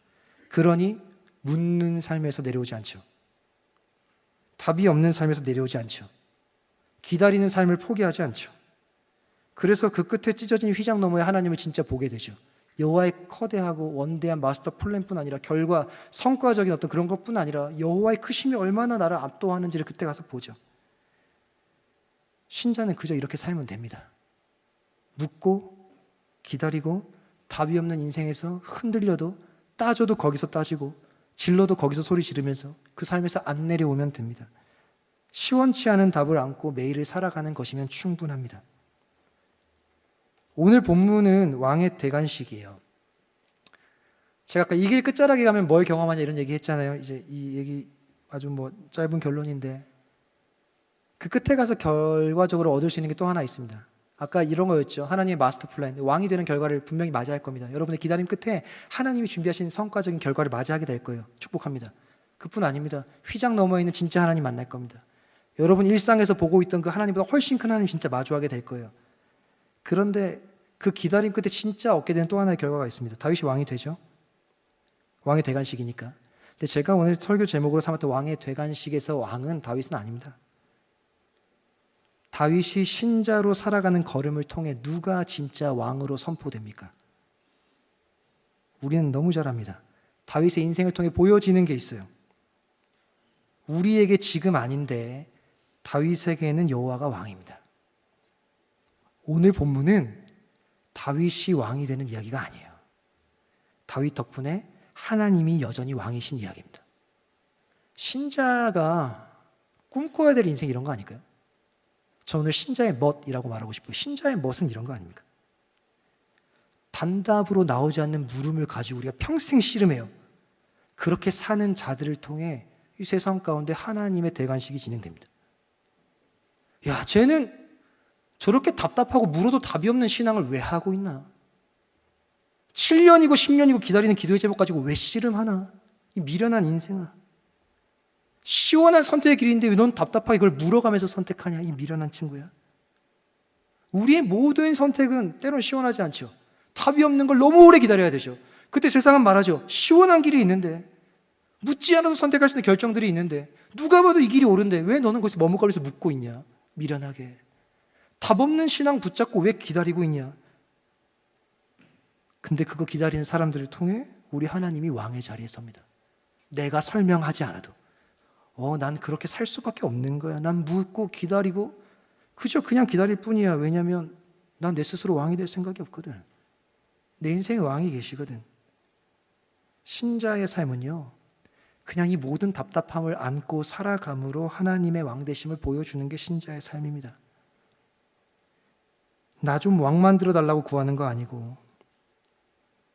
그러니 묻는 삶에서 내려오지 않죠. 답이 없는 삶에서 내려오지 않죠. 기다리는 삶을 포기하지 않죠. 그래서 그 끝에 찢어진 휘장 너머에 하나님을 진짜 보게 되죠. 여호와의 커다하고 원대한 마스터 플랜뿐 아니라 결과, 성과적인 어떤 그런 것뿐 아니라 여호와의 크심이 얼마나 나를 압도하는지를 그때 가서 보죠. 신자는 그저 이렇게 살면 됩니다. 묻고 기다리고 답이 없는 인생에서 흔들려도 따져도 거기서 따지고 질러도 거기서 소리 지르면서 그 삶에서 안 내려오면 됩니다. 시원치 않은 답을 안고 매일을 살아가는 것이면 충분합니다. 오늘 본문은 왕의 대관식이에요. 제가 아까 이 길 끝자락에 가면 뭘 경험하냐 이런 얘기 했잖아요. 이제 이 얘기 아주 짧은 결론인데 그 끝에 가서 결과적으로 얻을 수 있는 게 또 하나 있습니다. 아까 이런 거였죠. 하나님의 마스터 플랜, 왕이 되는 결과를 분명히 맞이할 겁니다. 여러분의 기다림 끝에 하나님이 준비하신 성과적인 결과를 맞이하게 될 거예요. 축복합니다. 그뿐 아닙니다. 휘장 너머에 있는 진짜 하나님 만날 겁니다. 여러분 일상에서 보고 있던 그 하나님보다 훨씬 큰 하나님 진짜 마주하게 될 거예요. 그런데 그 기다림 끝에 진짜 얻게 되는 또 하나의 결과가 있습니다. 다윗이 왕이 되죠. 왕의 대관식이니까. 근데 제가 오늘 설교 제목으로 삼았던 왕의 대관식에서 왕은 다윗은 아닙니다. 다윗이 신자로 살아가는 걸음을 통해 누가 진짜 왕으로 선포됩니까? 우리는 너무 잘 압니다. 다윗의 인생을 통해 보여지는 게 있어요. 우리에게 지금 아닌데 다윗에게는 여호와가 왕입니다. 오늘 본문은 다윗이 왕이 되는 이야기가 아니에요. 다윗 덕분에 하나님이 여전히 왕이신 이야기입니다. 신자가 꿈꿔야 될 인생 이런 거 아닐까요? 저 오늘 신자의 멋이라고 말하고 싶어요. 신자의 멋은 이런 거 아닙니까? 단답으로 나오지 않는 물음을 가지고 우리가 평생 씨름해요. 그렇게 사는 자들을 통해 이 세상 가운데 하나님의 대관식이 진행됩니다. 야, 쟤는 저렇게 답답하고 물어도 답이 없는 신앙을 왜 하고 있나? 7년이고 10년이고 기다리는 기도의 제목 가지고 왜 씨름하나? 이 미련한 인생아. 시원한 선택의 길인데 왜 넌 답답하게 이걸 물어가면서 선택하냐? 이 미련한 친구야. 우리의 모든 선택은 때론 시원하지 않죠. 답이 없는 걸 너무 오래 기다려야 되죠. 그때 세상은 말하죠. 시원한 길이 있는데, 묻지 않아도 선택할 수 있는 결정들이 있는데, 누가 봐도 이 길이 옳은데 왜 너는 거기서 머뭇거리면서 묻고 있냐? 미련하게. 답 없는 신앙 붙잡고 왜 기다리고 있냐? 근데 그거 기다리는 사람들을 통해 우리 하나님이 왕의 자리에 섭니다. 내가 설명하지 않아도. 난 그렇게 살 수밖에 없는 거야. 난 묻고 기다리고 그저 그냥 기다릴 뿐이야. 왜냐면 난 내 스스로 왕이 될 생각이 없거든. 내 인생에 왕이 계시거든. 신자의 삶은요, 그냥 이 모든 답답함을 안고 살아감으로 하나님의 왕되심을 보여주는 게 신자의 삶입니다. 나 좀 왕 만들어 달라고 구하는 거 아니고,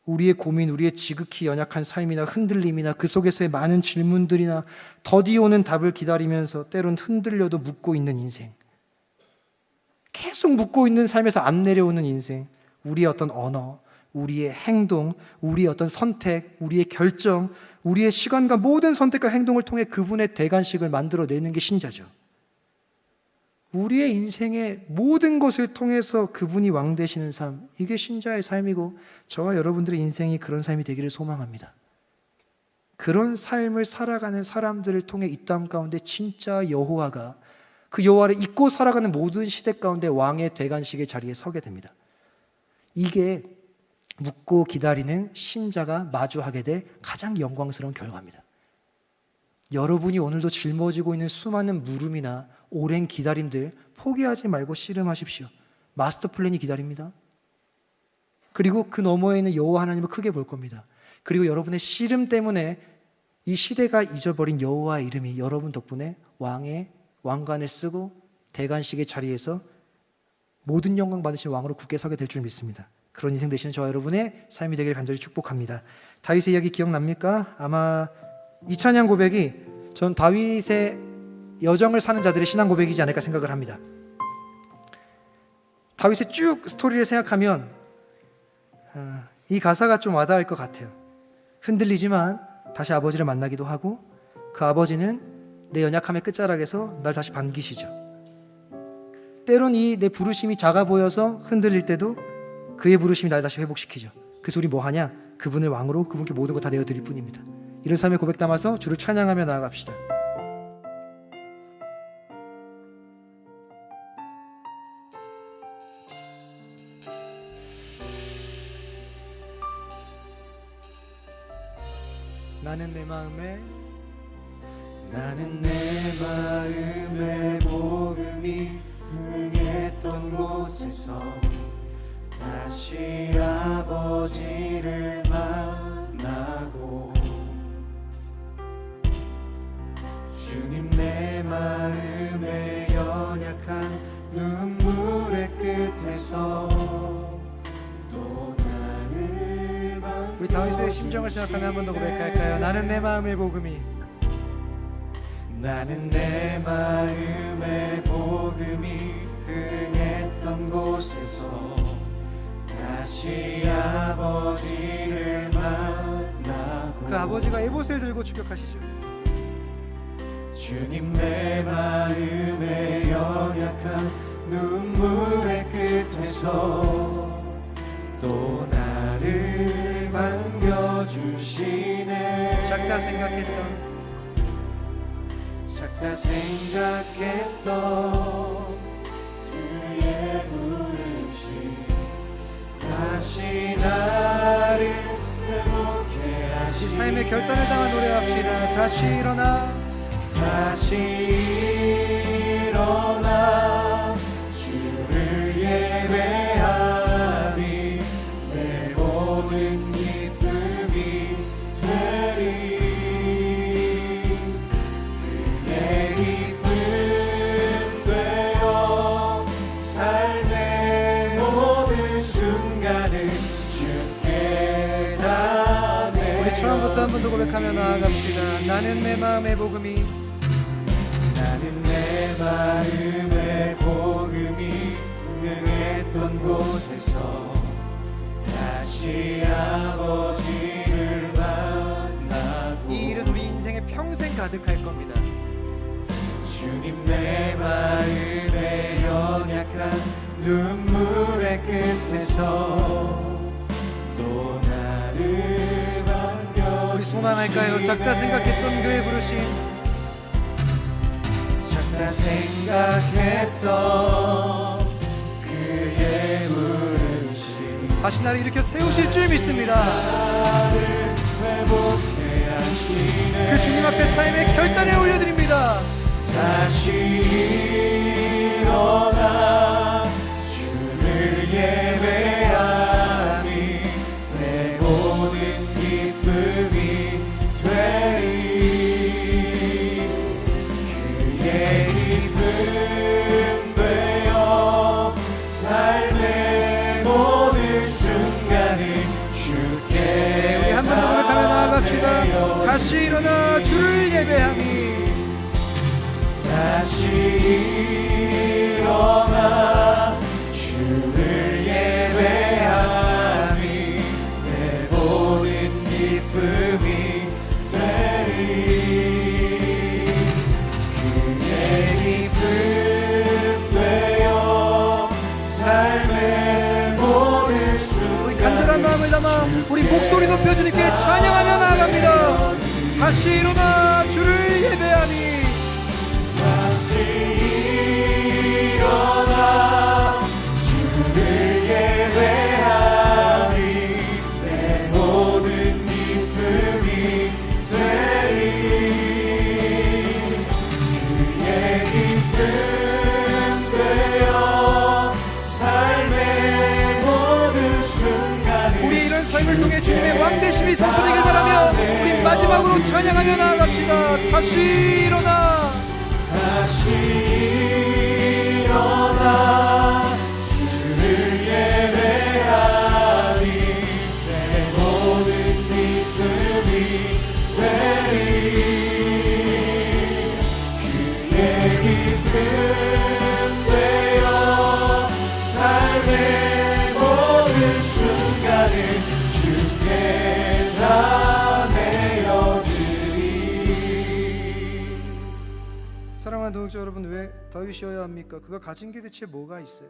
우리의 고민, 우리의 지극히 연약한 삶이나 흔들림이나 그 속에서의 많은 질문들이나 더디 오는 답을 기다리면서 때론 흔들려도 묻고 있는 인생, 계속 묻고 있는 삶에서 안 내려오는 인생, 우리의 어떤 언어, 우리의 행동, 우리의 어떤 선택, 우리의 결정, 우리의 시간과 모든 선택과 행동을 통해 그분의 대관식을 만들어내는 게 신자죠. 우리의 인생의 모든 것을 통해서 그분이 왕 되시는 삶, 이게 신자의 삶이고 저와 여러분들의 인생이 그런 삶이 되기를 소망합니다. 그런 삶을 살아가는 사람들을 통해 이 땅 가운데 진짜 여호와가 그 여호와를 잊고 살아가는 모든 시대 가운데 왕의 대관식의 자리에 서게 됩니다. 이게 묻고 기다리는 신자가 마주하게 될 가장 영광스러운 결과입니다. 여러분이 오늘도 짊어지고 있는 수많은 물음이나 오랜 기다림들 포기하지 말고 씨름하십시오. 마스터 플랜이 기다립니다. 그리고 그 너머에 있는 여호와 하나님을 크게 볼 겁니다. 그리고 여러분의 씨름 때문에 이 시대가 잊어버린 여호와의 이름이 여러분 덕분에 왕의 왕관을 쓰고 대관식의 자리에서 모든 영광 받으신 왕으로 굳게 서게 될 줄 믿습니다. 그런 인생 되시는 저와 여러분의 삶이 되기를 간절히 축복합니다. 다윗의 이야기 기억납니까? 아마 이 찬양 고백이 전 다윗의 여정을 사는 자들의 신앙 고백이지 않을까 생각을 합니다. 다윗의 쭉 스토리를 생각하면 이 가사가 좀 와닿을 것 같아요. 흔들리지만 다시 아버지를 만나기도 하고 그 아버지는 내 연약함의 끝자락에서 날 다시 반기시죠. 때론 이 내 부르심이 작아 보여서 흔들릴 때도 그의 부르심이 날 다시 회복시키죠. 그래서 우리 뭐 하냐? 그분을 왕으로 그분께 모든 거 다 내어드릴 뿐입니다. 이런 삶의 고백 담아서 주를 찬양하며 나아갑시다. 나는 내 마음에 복음이 흥했던 곳에서 다시 아버지를 만나고 주님 내 마음에 연약한 눈물의 끝에서 또 나를 우리 다윗의 심정을 생각하며 한 번 더 고백할까요? 나는 내 마음의 복음이 흥했던 곳에서 다시 아버지를 만나고 그 아버지가 에봇을 들고 추격하시죠. 주님 내 마음에 연약한 눈물의 끝에서 또 나를 반겨주시네. 작다 생각했던 그의 부르심 다시 나를 회복해 하시네. 이 삶의 결단을 당한 노래합시다. 다시 일어나 주를 예배하니 내 모든 기쁨이 되리. 그의 기쁨 되어 삶의 모든 순간을 주께 다 내. 우리 처음부터 한 번 더 고백하며 나아갑시다. 나는 내 마음의 복음이 흥했던 곳에서 다시 아버지를 만나고 이 일은 우리 인생에 평생 가득할 겁니다. 주님 내 마음에 연약한 눈물의 끝에서 또 나를 반겨. 우리 소망할까요? 작다 생각했던 그의 부르심 생각했던 그의 부르심 다시 나를 일으켜 세우실 줄 믿습니다. 나를 회복해 하시네. 그 주님 앞에 삶의 결단을 올려드립니다. 다시 일어나 주를 예배하니 내 모든 기쁨이 되리. 기쁨 되어 삶의 모든 순간을 주께. 우리 한 번 더 고백하며 나아갑시다. 다시 일어나 주를 예배하니 다시 일어나 주를 예배하니 내 모든 기쁨이 되리. 간절한 마음을 담아 우리 목소리 높여 주님께 찬양하며 나아갑니다. 다시 일어나 주를 예배하니 다시 일어나 주를 예배하니 내 모든 기쁨이 되리. 그의 기쁨 되어 삶의 모든 순간을 우리 이런 삶을 통해 주님의 왕되심이 선포되길 바라며 우리 마지막으로 찬양하며 나아갑시다. 다시 일어나 주를 예배하니 내 모든 기쁨이 되리. 그의 기쁨 되어 삶의 모든 순간을 주께 다 내어드리리. 사랑하는 동역자 여러분, 왜 다윗이어야 합니까? 그가 가진 게 대체 뭐가 있어요?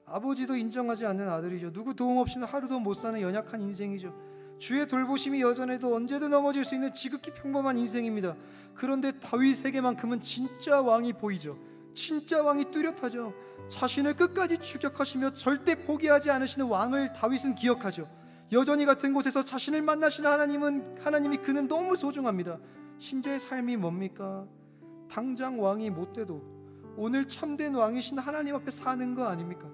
아버지도 인정하지 않는 아들이죠. 누구 도움 없이는 하루도 못 사는 연약한 인생이죠. 주의 돌보심이 여전해도 언제든 넘어질 수 있는 지극히 평범한 인생입니다. 그런데 다윗에게만큼은 진짜 왕이 보이죠. 진짜 왕이 뚜렷하죠. 자신을 끝까지 추격하시며 절대 포기하지 않으시는 왕을 다윗은 기억하죠. 여전히 같은 곳에서 자신을 만나시는 하나님이 그는 너무 소중합니다. 신자의 삶이 뭡니까? 당장 왕이 못 돼도 오늘 참된 왕이신 하나님 앞에 사는 거 아닙니까?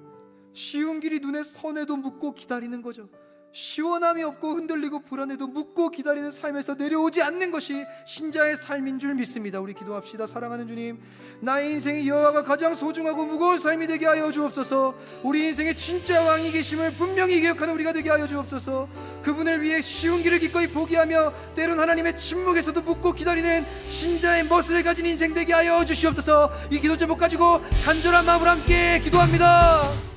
쉬운 길이 눈에 선해도 묻고 기다리는 거죠. 시원함이 없고 흔들리고 불안해도 묻고 기다리는 삶에서 내려오지 않는 것이 신자의 삶인 줄 믿습니다. 우리 기도합시다. 사랑하는 주님, 나의 인생이 여호와가 가장 소중하고 무거운 삶이 되게 하여 주옵소서. 우리 인생에 진짜 왕이 계심을 분명히 기억하는 우리가 되게 하여 주옵소서. 그분을 위해 쉬운 길을 기꺼이 포기하며 때론 하나님의 침묵에서도 묻고 기다리는 신자의 멋을 가진 인생 되게 하여 주시옵소서. 이 기도 제목 가지고 간절한 마음으로 함께 기도합니다.